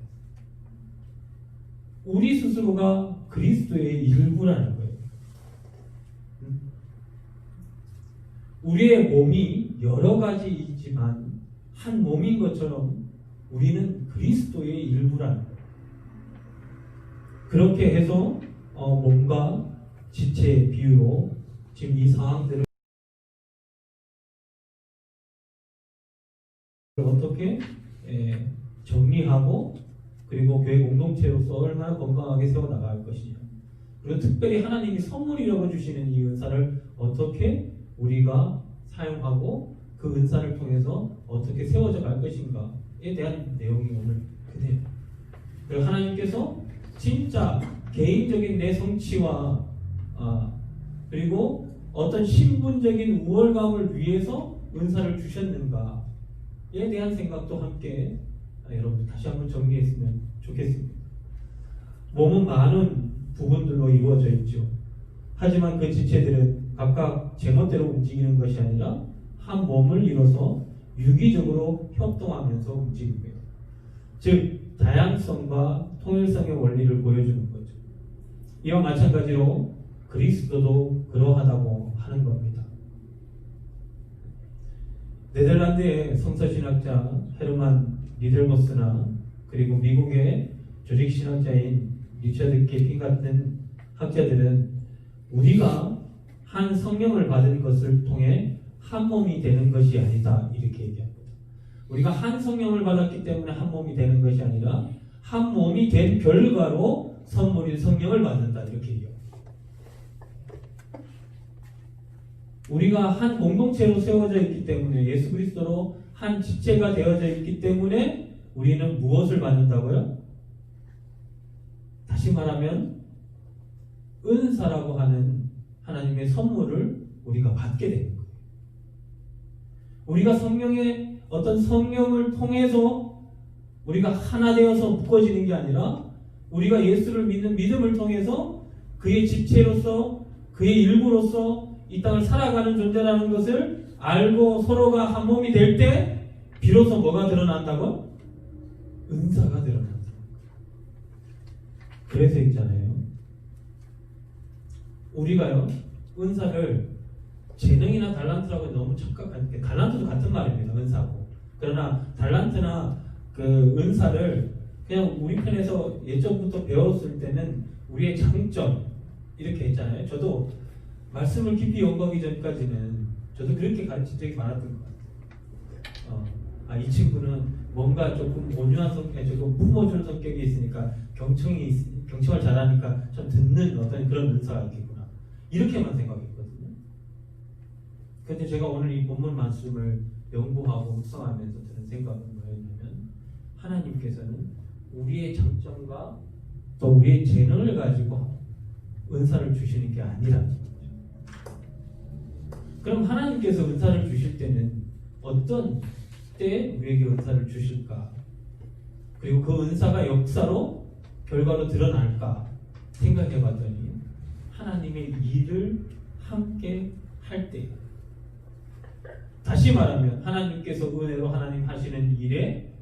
우리 스스로가 그리스도의 일부라는 거예요. 우리의 몸이 여러 가지 있지만 한 몸인 것처럼 우리는 그리스도의 일부라는 거예요. 그렇게 해서 몸과 지체의 비유로 지금 이 상황들을 어떻게 정리하고 그리고 교회 공동체로서 얼마나 건강하게 세워나갈 것이냐, 그리고 특별히 하나님이 선물이라고 주시는 이 은사를 어떻게 우리가 사용하고 그 은사를 통해서 어떻게 세워져 갈 것인가에 대한 내용이 오늘 그대로. 그리고 하나님께서 진짜 개인적인 내 성취와 그리고 어떤 신분적인 우월감을 위해서 은사를 주셨는가에 대한 생각도 함께 여러분 다시 한번 정리했으면 좋겠습니다. 몸은 많은 부분들로 이루어져 있죠. 하지만 그 지체들은 각각 제멋대로 움직이는 것이 아니라 한 몸을 이뤄서 유기적으로 협동하면서 움직입니다. 즉 다양성과 통일성의 원리를 보여주는 거죠. 이와 마찬가지로 그리스도도 그러하다고 하는 겁니다. 네덜란드의 성서신학자 헤르만 리델모스나 그리고 미국의 조직신학자인 리처드 게핑 같은 학자들은 우리가 한 성령을 받은 것을 통해 한 몸이 되는 것이 아니다 이렇게 얘기합니다. 우리가 한 성령을 받았기 때문에 한 몸이 되는 것이 아니라 한 몸이 된 결과로 선물인 성령을 받는다 이렇게 얘기합니다. 우리가 한 공동체로 세워져 있기 때문에 예수 그리스도로 한 지체가 되어져 있기 때문에 우리는 무엇을 받는다고요? 다시 말하면 은사라고 하는 하나님의 선물을 우리가 받게 되는 거예요. 우리가 성령의 어떤 성령을 통해서 우리가 하나 되어서 묶어지는 게 아니라 우리가 예수를 믿는 믿음을 통해서 그의 지체로서 그의 일부로서 이 땅을 살아가는 존재라는 것을 알고 서로가 한 몸이 될 때 비로소 뭐가 드러난다고? 은사가 드러난다. 그래서 있잖아요. 우리가요, 은사를 재능이나 달란트라고 너무 착각하는, 달란트도 같은 말입니다. 은사고. 그러나 달란트나 그 은사를 그냥 우리 편에서 예전부터 배웠을 때는 우리의 장점 이렇게 했잖아요. 저도 말씀을 깊이 연구하기 전까지는 저도 그렇게 가르친 적이 많았던 것 같아요. 이 친구는 뭔가 조금 온유한 성격, 조금 품어주는 성격이 있으니까 경청을 잘하니까 좀 듣는 어떤 그런 은사가 있겠구나. 이렇게만 생각했거든요. 근데 제가 오늘 이 본문 말씀을 연구하고 묵상하면서 드는 생각은 뭐였냐면, 하나님께서는 우리의 장점과 또 우리의 재능을 가지고 은사를 주시는 게 아니라는 거죠. 그럼 하나님께서 은사를 주실 때는 어떤 때 우리에게 은사를 주실까? 그리고 그 은사가 역사로 결과로 드러날까 생각해 봤더니, 하나님의 일을 함께 할 때, 다시 말하면 하나님께서 은혜로 하나님 하시는 일에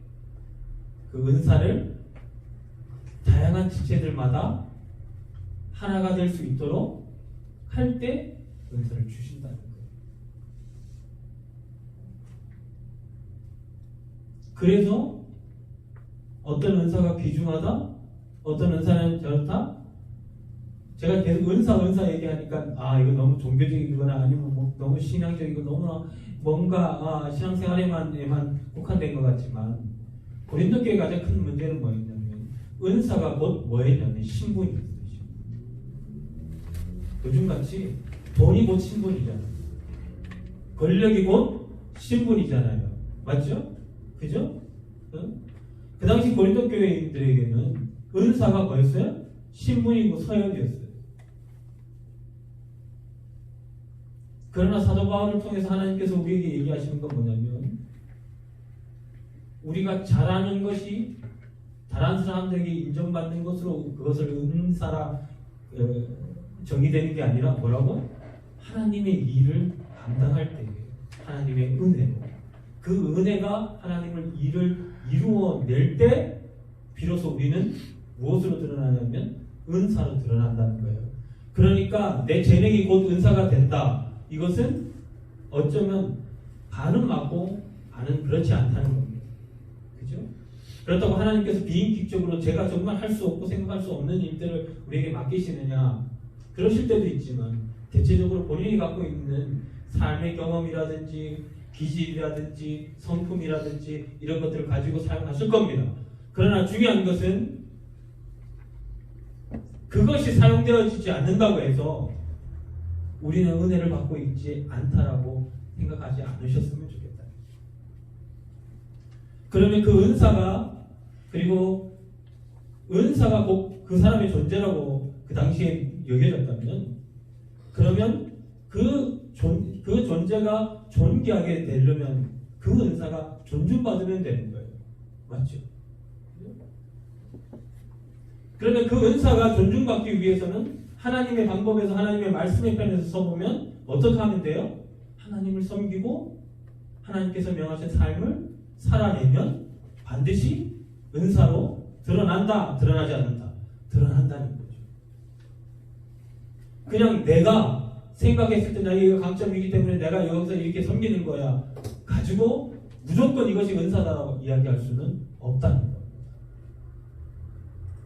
그 은사를 다양한 지체들마다 하나가 될 수 있도록 할 때 은사를 주신다는 거예요. 그래서 어떤 은사가 귀중하다, 어떤 은사는 저렇다. 제가 계속 은사 얘기하니까 이거 너무 종교적이거나 아니면 뭐 너무 신앙적이고 너무나 뭔가 신앙생활에만 국한된 것 같지만, 고린도 교회의 가장 큰 문제는 뭐였냐면, 은사가 곧 뭐였냐면 신분이었어요. 요즘같이 돈이 곧 신분이잖아요. 권력이 곧 신분이잖아요. 맞죠? 그죠? 그 당시 고린도 교회인들에게는 은사가 뭐였어요? 신분이고 서열이었어요. 그러나 사도 바울을 통해서 하나님께서 우리에게 얘기하시는 건 뭐냐면, 우리가 잘하는 것이 다른 사람들에게 인정받는 것으로 그것을 은사라 정의되는 게 아니라 뭐라고? 하나님의 일을 감당할 때 하나님의 은혜로, 그 은혜가 하나님을 일을 이루어낼 때 비로소 우리는 무엇으로 드러나냐면 은사로 드러난다는 거예요. 그러니까 내 재능이 곧 은사가 된다. 이것은 어쩌면 반은 맞고 반은 그렇지 않다는 겁니다. 그죠? 그렇다고 하나님께서 비인격적으로 제가 정말 할 수 없고 생각할 수 없는 일들을 우리에게 맡기시느냐, 그러실 때도 있지만, 대체적으로 본인이 갖고 있는 삶의 경험이라든지 기질이라든지 성품이라든지 이런 것들을 가지고 사용하실 겁니다. 그러나 중요한 것은 그것이 사용되어지지 않는다고 해서 우리는 은혜를 받고 있지 않다라고 생각하지 않으셨으면 좋겠다. 그러면 그 은사가, 그리고 은사가 꼭 그 사람의 존재라고 그 당시에 여겨졌다면, 그러면 그 존재가 존귀하게 되려면 그 은사가 존중받으면 되는 거예요. 맞죠? 그러면 그 은사가 존중받기 위해서는 하나님의 방법에서, 하나님의 말씀의 편에서 서보면 어떻게 하면 돼요? 하나님을 섬기고 하나님께서 명하신 삶을 살아내면 반드시 은사로 드러난다, 드러나지 않는다? 드러난다는 거죠. 그냥 내가 생각했을 때 나의 강점이기 때문에 내가 여기서 이렇게 섬기는 거야 가지고 무조건 이것이 은사다라고 이야기할 수는 없다는 겁니다.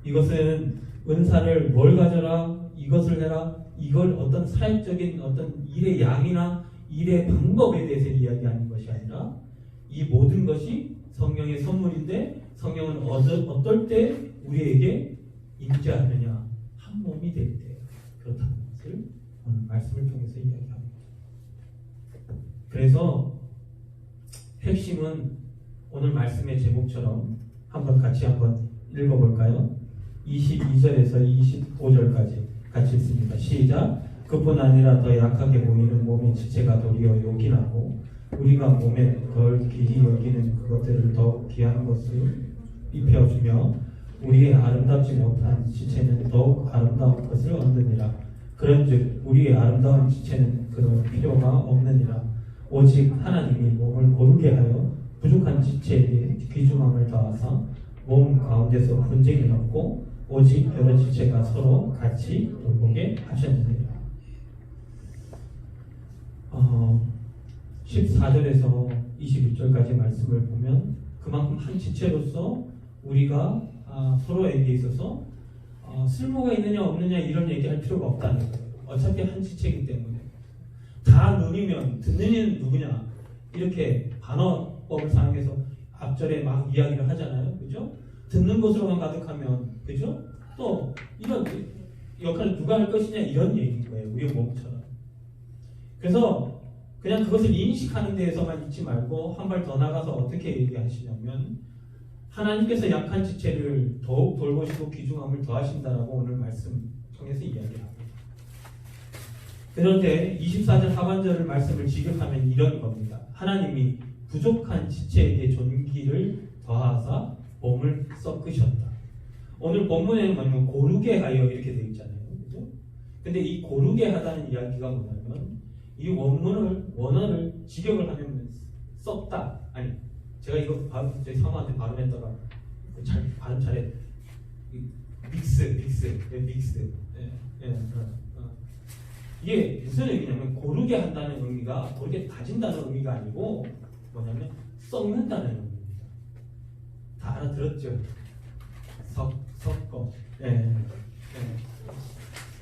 이것은 은사를 뭘 가져라, 이것을 해라, 이걸 어떤 사역적인 어떤 일의 양이나 일의 방법에 대해서 이야기하는 것이 아니라, 이 모든 것이 성령의 선물인데, 성령은 어떨 때 우리에게 임재하느냐, 한 몸이 될 때 그렇다는 것을 오늘 말씀을 통해서 이야기합니다. 그래서 핵심은 오늘 말씀의 제목처럼 같이 한번 읽어볼까요? 22절에서 25절까지 같이 읽습니다. 시작. 그뿐 아니라 더 약하게 보이는 몸의 지체가 도리어 요긴하고, 우리가 몸에 덜 귀히 여기는 그것들을 더 귀한 것을 입혀주며, 우리의 아름답지 못한 지체는 더욱 아름다운 것을 얻느니라. 그런즉 우리의 아름다운 지체는 그럴 필요가 없느니라. 오직 하나님이 몸을 고르게 하여 부족한 지체에게 귀중함을 더하사 몸 가운데서 분쟁이 없고 오직 여러 지체가 서로 같이 돌보게 하셨느니라. 14절에서 21절까지 말씀을 보면 그만큼 한 지체로서 우리가 서로에게 있어서 쓸모가 있느냐 없느냐 이런 얘기할 필요가 없다는 거예요. 어차피 한 지체이기 때문에 다 눈이면 듣는 이는 누구냐 이렇게 반어법을 사용해서 앞절에 막 이야기를 하잖아요. 그죠? 듣는 것으로만 가득하면 그죠? 또 이런 역할을 누가 할 것이냐 이런 얘기인 거예요. 우리 몸처럼. 그래서 그냥 그것을 인식하는 데에서만 있지 말고 한 발 더 나가서 어떻게 얘기하시냐면 하나님께서 약한 지체를 더욱 돌보시고 귀중함을 더하신다라고 오늘 말씀 통해서 이야기합니다. 그런데 24절 하반절 말씀을 지급하면 이런 겁니다. 하나님이 부족한 지체에게 존귀를 더하사 몸을 섞으셨다. 오늘 본문에는 뭐냐면 고르게 하여 이렇게 되어 있잖아요. 그죠? 근데 이 고르게 하다는 이야기가 뭐냐면 이 원어를 직역을 하면 썩다. 아니 제가 이거 저희 사모한테 발음했다가 발음 잘해. 믹스. 이게 무슨 의미냐면 고르게 한다는 의미가 고르게 다진다는 의미가 아니고 뭐냐면 썩는다는 의미입니다. 다 알아들었죠? 섞어.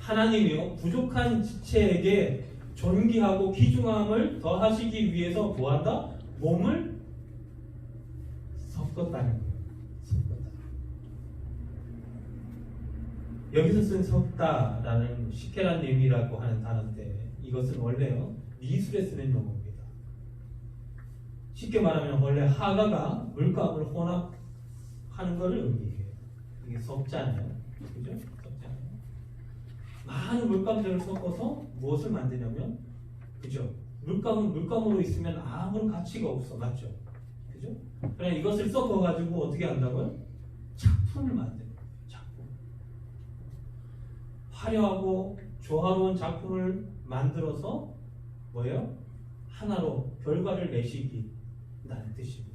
하나님이요 부족한 지체에게 존귀하고 귀중함을 더하시기 위해서 뭐한다? 몸을 섞었다는 거예요. 여기서 쓴 섞다라는 시케라님이라고 하는 단어인데 이것은 원래요 미술에 쓰는 용어입니다. 쉽게 말하면 원래 화가가 물감을 혼합하는 것을 의미해요. 이게 섞잖아요. 그죠? 섞잖아요. 많은 물감들을 섞어서 무엇을 만드냐면 그죠? 물감은 물감으로 있으면 아무런 가치가 없어. 맞죠? 그죠? 그냥 이것을 섞어가지고 어떻게 한다고요? 작품을 만드는 거예요. 작품. 화려하고 조화로운 작품을 만들어서 뭐예요? 하나로 결과를 내시기 라는 뜻입니다.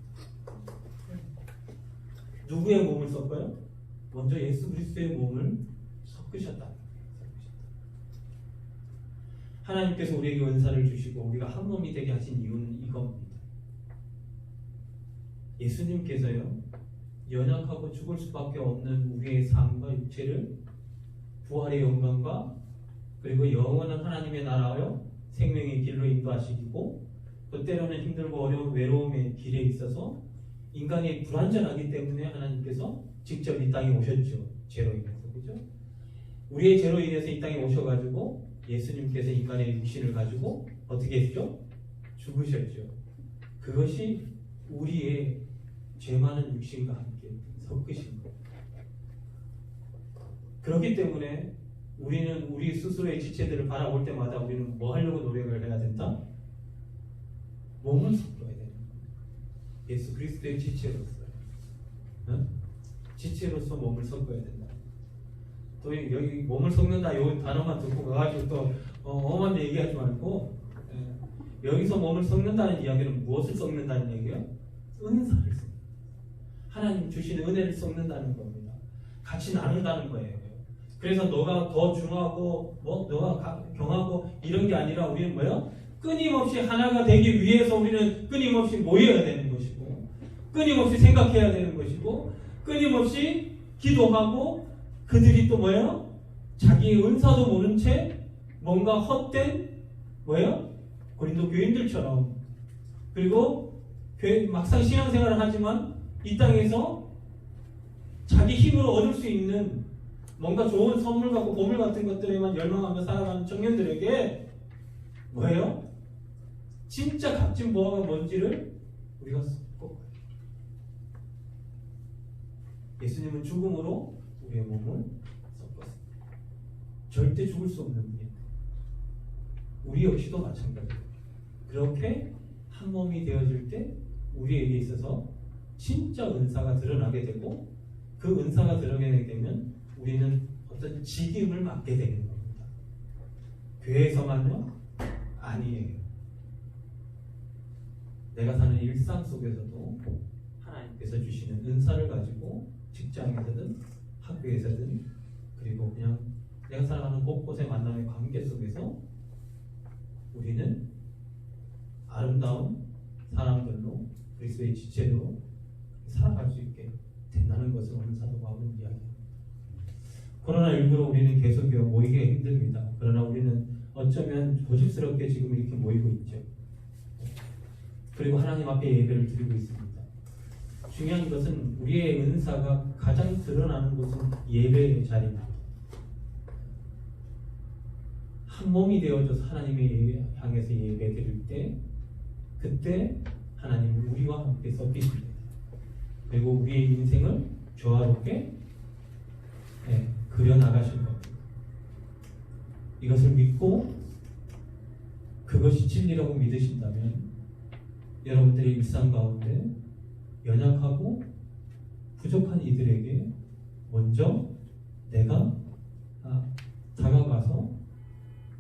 누구의 몸을 섞어요? 먼저 예수 그리스도의 몸을 섞으셨다. 하나님께서 우리에게 은사를 주시고 우리가 한 몸이 되게 하신 이유는 이겁니다. 예수님께서요 연약하고 죽을 수밖에 없는 우리의 삶과 육체를 부활의 영광과 그리고 영원한 하나님의 나라요 생명의 길로 인도하시고 또 때로는 힘들고 어려운 외로움의 길에 있어서 인간이 불완전하기 때문에 하나님께서 직접 이 땅에 오셨죠. 죄로 인해서. 그죠? 우리의 죄로 인해서 이 땅에 오셔가지고 예수님께서 인간의 육신을 가지고 어떻게 했죠? 죽으셨죠. 그것이 우리의 죄 많은 육신과 함께 섞으신 거예요. 그렇기 때문에 우리는 우리 스스로의 지체들을 바라볼 때마다 우리는 뭐 하려고 노력을 해야 된다? 몸을 섞어야 되는 거예요. 예수 그리스도의 지체로서요. 응? 지체로서 몸을 섞어야 된다. 또 여기 몸을 섞는다 이 단어만 듣고 가가지고 또 엄한 얘기하지 말고 여기서 몸을 섞는다는 이야기는 무엇을 섞는다는 얘기예요? 은사를 섞는다. 하나님 주신 은혜를 섞는다는 겁니다. 같이 나눈다는 거예요. 그래서 너가 더 중하고 너가 경하고 이런 게 아니라 우리는 뭐예요? 끊임없이 하나가 되기 위해서 우리는 끊임없이 모여야 되는 것이고 끊임없이 생각해야 되는 것이고 끊임없이 기도하고 그들이 또 뭐예요? 자기의 은사도 모른 채 뭔가 헛된 뭐예요? 고린도 교인들처럼 그리고 막상 신앙생활을 하지만 이 땅에서 자기 힘으로 얻을 수 있는 뭔가 좋은 선물 같고 보물 같은 것들에만 열망하며 살아가는 청년들에게 뭐예요? 진짜 값진 보화가 뭔지를 우리가 꼭 예수님은 죽음으로 우리의 몸을 섞었습니다. 절대 죽을 수 없는 분이에요. 우리 역시도 마찬가지예요. 그렇게 한 몸이 되어질 때 우리에게 있어서 진짜 은사가 드러나게 되고 그 은사가 드러나게 되면 우리는 어떤 직임을 맡게 되는 겁니다. 교회에서만요? 아니에요. 내가 사는 일상 속에서도 하나님께서 주시는 은사를 가지고 직장에서든 학교에서든 그리고 그냥 내가 살아가는 곳곳의 만남의 관계 속에서 우리는 아름다운 사람들로 그리스도의 지체로 살아갈 수 있게 된다는 것을 오늘 사도 바울은 이야기합니다. 코로나19로 우리는 계속 모이기가 힘듭니다. 그러나 우리는 어쩌면 조직스럽게 지금 이렇게 모이고 있죠. 그리고 하나님 앞에 예배를 드리고 있습니다. 중요한 것은 우리의 은사가 가장 드러나는 곳은 예배의 자리입니다. 한 몸이 되어져서 하나님의 향해서 예배 드릴 때 그때 하나님은 우리와 함께 섞이십니다. 그리고 우리의 인생을 조화롭게 그려나가실 겁니다. 이것을 믿고 그것이 진리라고 믿으신다면 여러분들의 일상 가운데 연약하고 부족한 이들에게 먼저 내가 다가가서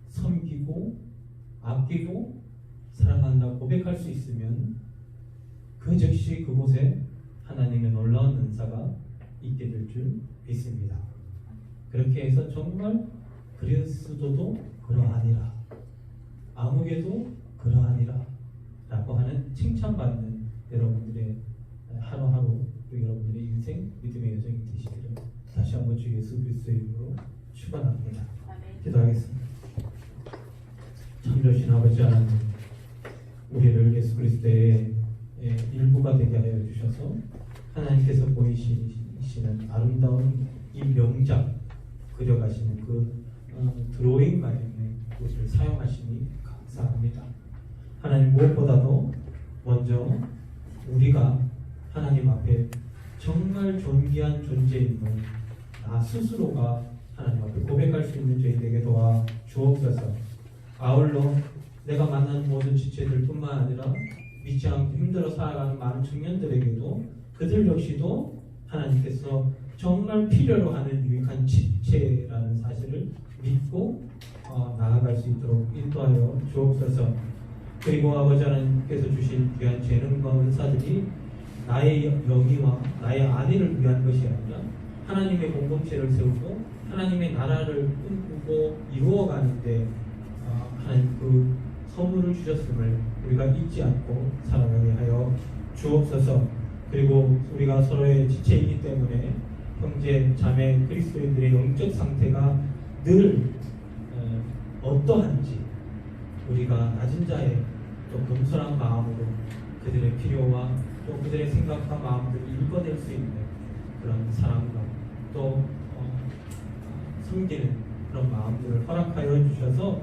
섬기고 아끼고 사랑한다 고백할 수 있으면 그 즉시 그곳에 하나님의 놀라운 은사가 있게 될 줄 믿습니다. 그렇게 해서 정말 그리스도도 그러하니라 아무개도 그러하니라 라고 하는 칭찬받는 여러분들의 하루하루 또 여러분들의 인생 믿음의 여정이 되시기를 다시 한번 주 예수 그리스도의 이름으로 축원합니다. 기도하겠습니다. 참 좋으신 아버지 하나님, 우리를 예수 그리스도의 일부가 되게 하여 주셔서 하나님께서 보이시는 아름다운 이 명작 그려가시는 그 드로잉 과정에 우리를 사용하시니 감사합니다. 하나님, 무엇보다도 먼저 우리가 하나님 앞에 정말 존귀한 존재임을 나 스스로가 하나님 앞에 고백할 수 있는 저희에게 도와 주옵소서. 아울러 내가 만난 모든 지체들 뿐만 아니라 믿지 않고 힘들어 살아가는 많은 청년들에게도 그들 역시도 하나님께서 정말 필요로 하는 유익한 지체라는 사실을 믿고 나아갈 수 있도록 인도하여 주옵소서. 그리고 아버지 하나님께서 주신 귀한 재능과 은사들이 나의 영예와 나의 안위를 위한 것이 아니라 하나님의 공동체를 세우고 하나님의 나라를 꿈꾸고 이루어가는데 하나님 그 선물을 주셨음을 우리가 잊지 않고 살아가게 하여 주옵소서. 그리고 우리가 서로의 지체이기 때문에 형제, 자매, 그리스도인들의 영적 상태가 늘 어떠한지 우리가 낮은 자의 또 겸손한 마음으로 그들의 필요와 또 그들의 생각과 마음들을 읽어낼 수 있는 그런 사랑과 또 섬기는 그런 마음들을 허락하여 주셔서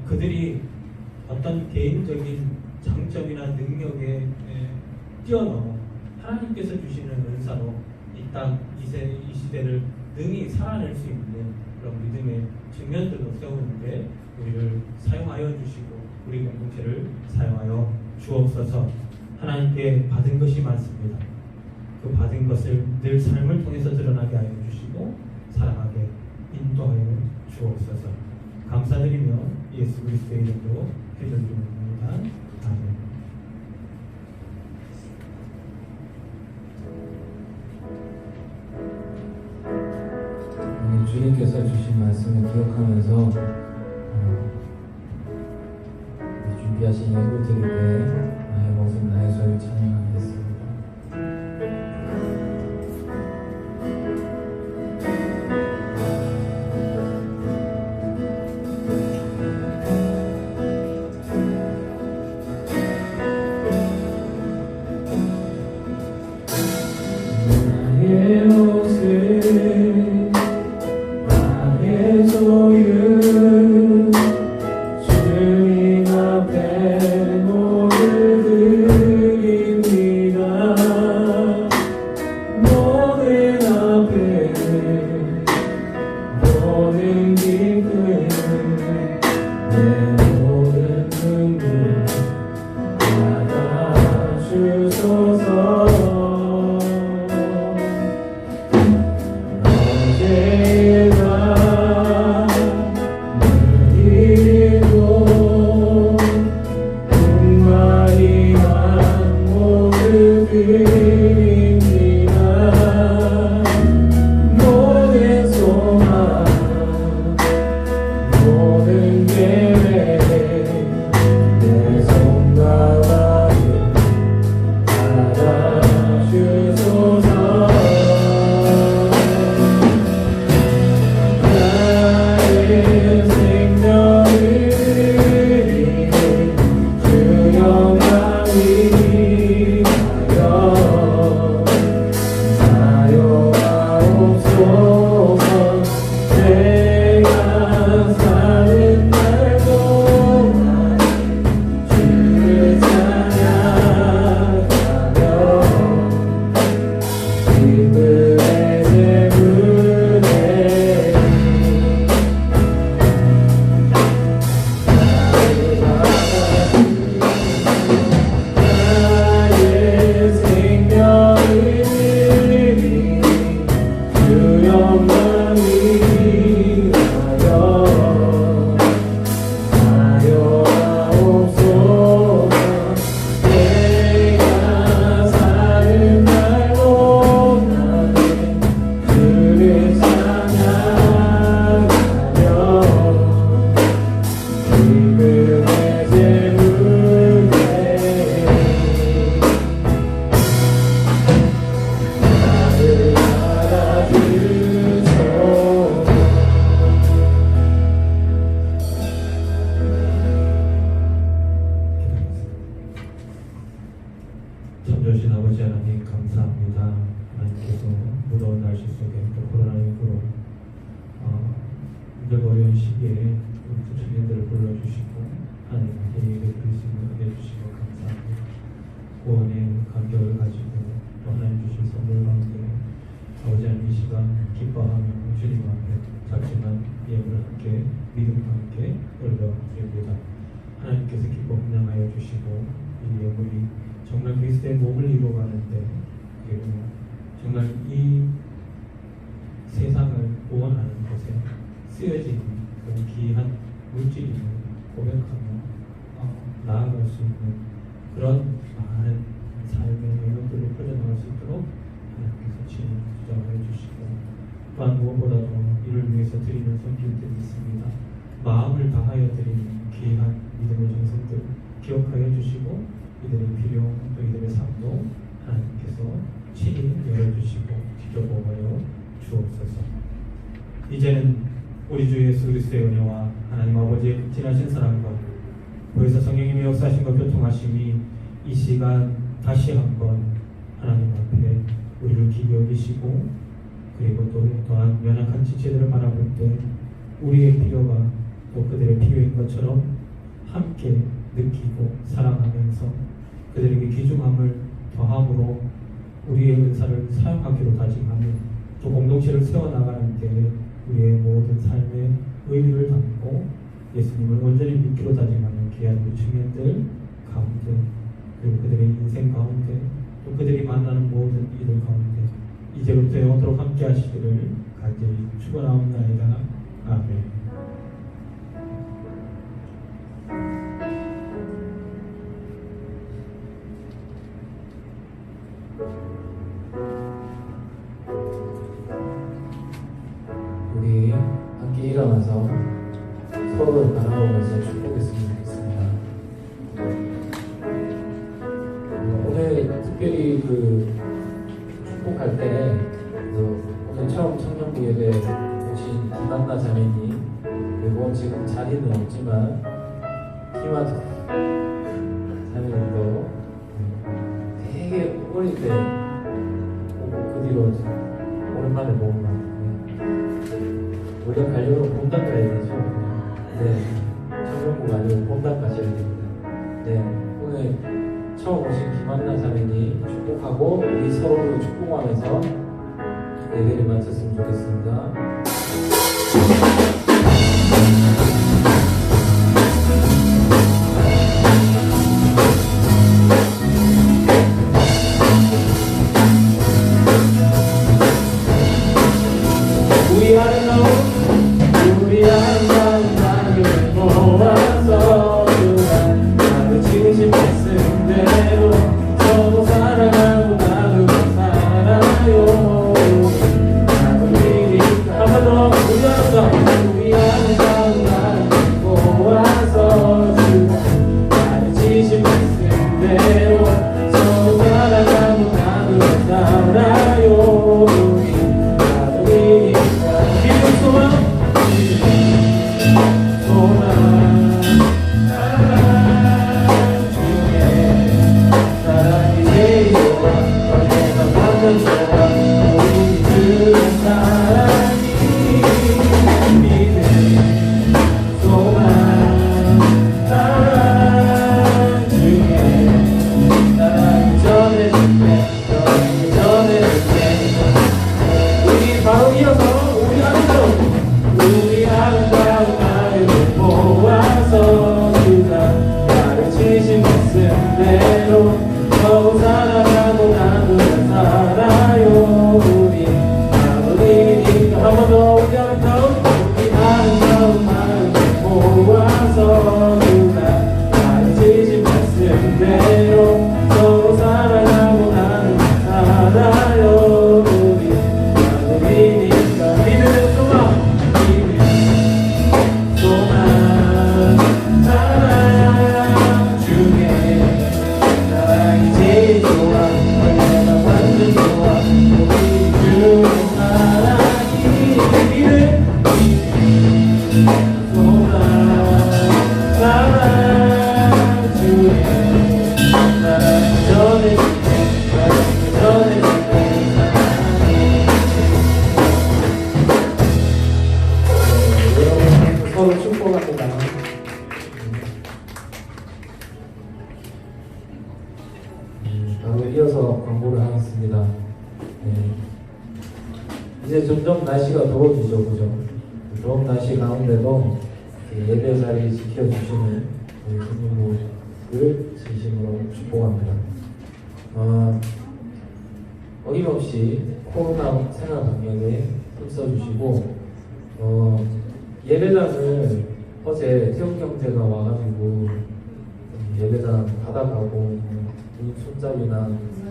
그들이 어떤 개인적인 장점이나 능력에 뛰어넘어 하나님께서 주시는 은사로 이 시대를 능히 살아낼 수 있는 그런 믿음의 측면들로 세우는데 우리를 사용하여 주시고 우리 공동체를 사용하여 주옵소서. 하나님께 받은 것이 많습니다. 그 받은 것을 늘 삶을 통해서 드러나게 하여 주시고 사랑하게 인도하여 주옵소서. 감사드리며 예수 그리스도의 이름으로 기도드립니다. 아멘. 오늘 주님께서 주신 말씀을 기억하면서 준비하신 예물들을 위해 나의 모습 나의 소유 찬양하겠습니다. 나의 모습 나의 소유 주님 앞에 모든 소망 모든 계획 내 손과 발을 받아주소서. 나의 생명을 주 영광 위하여 사용하옵소서. 내가 사는 날 동안 주를 찬양하며 기쁨의 제물에 나의 생명을 주 영광 위하여 사용하옵소서. 내가 사는 날 동안 주를 찬양하며 기쁨의 제물에 나를 받아주소서. 참조신 아버지 하나님 감사합니다. 하나님께서 무더운 날씨 속에 또 코로나19로 힘들고 어려운 시기에 우리 청년들을 불러주시고 하나님께 예배를 드릴 수 있는 은혜 주시고 감사합니다. 구원의 감격을 가지고 또 하나님 주신 선물 가운데 아버지 하나님 이 시간 기뻐하며 주님 앞에 작지만 예물을 함께 믿음과 함께 올려드립니다. 하나님께서 기뻐 분양하여 주시고 이 예물이 정말 그리스도의 몸을 이루어가는데 그리고 정말 이 세상을 구원하는 것에 쓰여진 그런 귀한 물질임을 고백하며 나아갈 수 있는 그런 많은 삶의 영역들로 퍼져나갈 수 있도록 하나님께서 친히 주장하여 주시고 또한 무엇보다도 이를 위해서 드리는 손길들이 있습니다. 마음을 다하여 드리는 귀한 믿음의 정성들 기억하여 주시고 이들의 필요 또 이들의 삶도 하나님께서 친히 열어주시고 지켜보아여 주옵소서. 이제는 우리 주 예수 그리스도의 은혜와 하나님 아버지의 극진하신 사랑과 보혜사 성령님의 역사하심과 교통하심이 이 시간 다시 한번 하나님 앞에 우리를 기이 여기시고 그리고 또 또한 연약한 지체들을 바라볼 때 우리의 필요가 또 그들의 필요인 것처럼 함께 느끼고 사랑하면서 그들에게 귀중함을 더함으로 우리의 은사를 사용하기로 다짐하며 또 공동체를 세워나가는 때에 우리의 모든 삶의 의미를 담고 예수님을 온전히 믿기로 다짐하는 귀한 우리 청년들 가운데 그리고 그들의 인생 가운데 또 그들이 만나는 모든 이들 가운데 이제부터 영원토록 함께 하시기를 간절히 축원하옵나이다. 아멘. 우리 함께 일어나서 서로를 바라보면서 축복했으면 좋겠습니다. 오늘 특별히 축복할 때 오늘 처음 청년부 예배 오신 김한나 자매님 그리고 지금 자리는 없지만 김하도 자매님도 되게 어릴 때 보고 그 뒤로 오랜만에 보는 것 같아요. 원래 가려면 본당 가야 되죠. 네, 청년부 가려면 본당 가셔야 됩니다. 네, 오늘 처음 오신 김한나 자매님 축복하고 우리 서로를 축복하면서 예배를 마쳤으면 좋겠습니다. 우리 아름다운 나를 모아서 그날 나를 지으신 말씀대로 서로 사랑하고 나누고 이제 점점 날씨가 더워지죠, 그죠? 더운 날씨 가운데도 예배 자리 지켜주시는 우리 성도님을 진심으로 축복합니다. 어김없이 코로나 생활 방역에 힘써주시고 예배당을 어제 태국경제가 와가지고 예배당 받아가고 손잡이나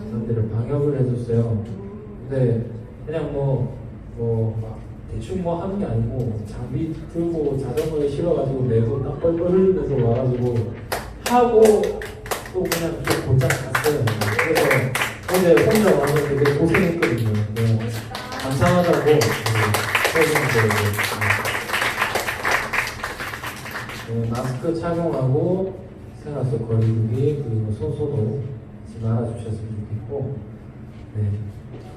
그런 데를 방역을 해줬어요. 근데 그냥 대충 하는 게 아니고 장비 들고 자전거에 실어가지고 내고 땀 뻘뻘 흘리면서 와가지고 하고 또 그냥 좀 곧장 갔어요. 그래서 어제 혼자 와서 되게 고생했거든요. 네. 감사하다고 마스크 착용하고 생활 속 거리두기 그리고 손 소독 잊지 말아주셨으면 좋겠고, 네.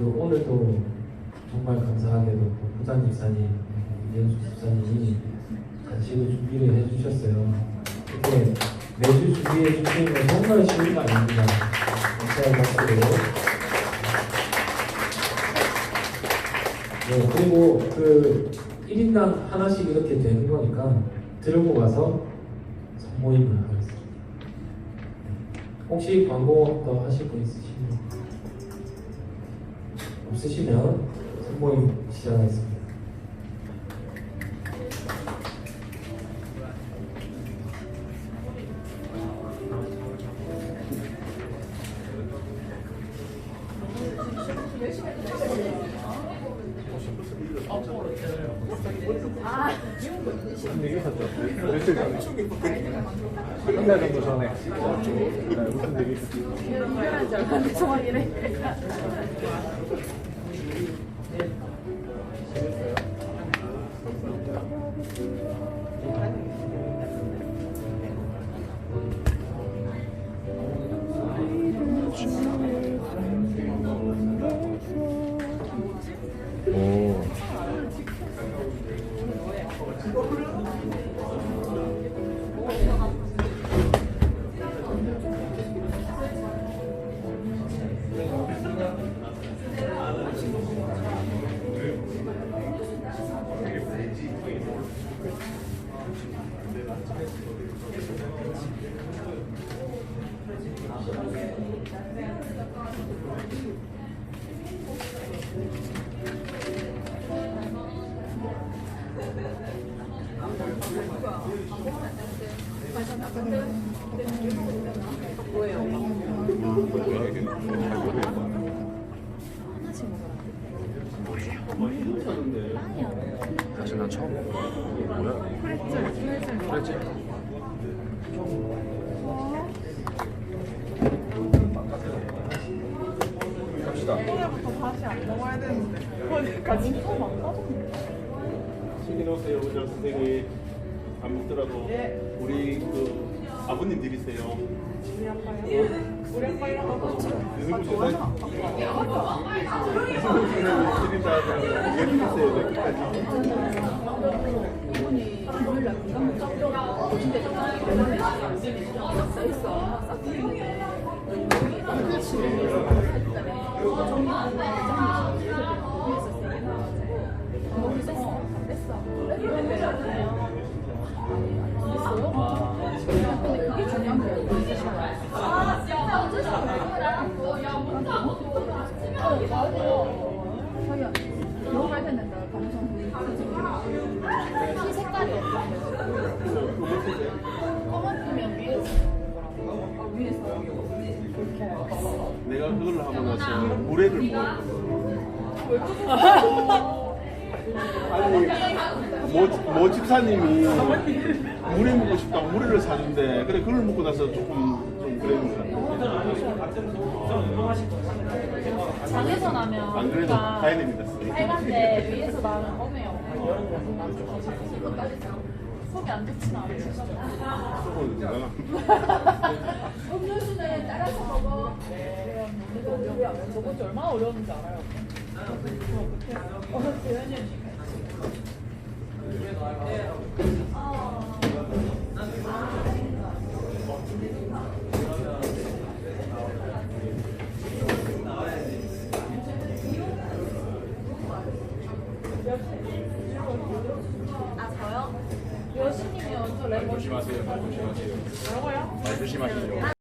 오늘도 정말 감사하게도 부장 집사님, 이현수 집사님이 간식을 준비를 해주셨어요. 이렇게 매주 준비해 주시는 건 정말 쉬운 거 아닙니다. 감사의 박수로. 네, 그리고 1인당 하나씩 이렇게 되는 거니까 들고 가서 선모임을 하겠습니다. 혹시 광고 더 하실 분 있으시면? 없으시면 선모임 시작하겠습니다. 한 달 정도 전에 무슨 얘기 있었어요? 소원이래. 사실 난 처음 먹어. 뭐야? 프레첼. 갑시다. 오늘부터 다시 안 먹어야 되는데 어디까지 망가졌네. 챙겨놓으세요, 의장 선생님. 안 먹더라도 우리 아버님 드리세요. 우리 아빠요? 우리 아빠랑 아빠 유승구 집사 드린다 하더라도 얘 드리세요, 여기까지. 이분이 금요일날 건강검진하고 고진대 근데 그게 중요한 거예요. 자기야, 들어가야 된다. 방송 피 색깔이 어떤데? 검은면 위에서 위에서 내가 그걸 하고 나서 물회를 아니 모 집사님이 물회 먹고 싶다고 물회를 사준대. 그래 그걸 먹고 나서 조금 좀 그랬는 것 같아. 장에서 나면 안 그래도 가야 됩니다. 빨간데 위에서 나는 검해요. 속이 안 좋진 않지. 음료수는 따라서 먹어. 저번 주 얼마나 어려웠는지 알아요? 아 저요? 여신님이 먼저 랩 조심하세요. 조심하세요. 뭐라고요? 말 조심하시죠.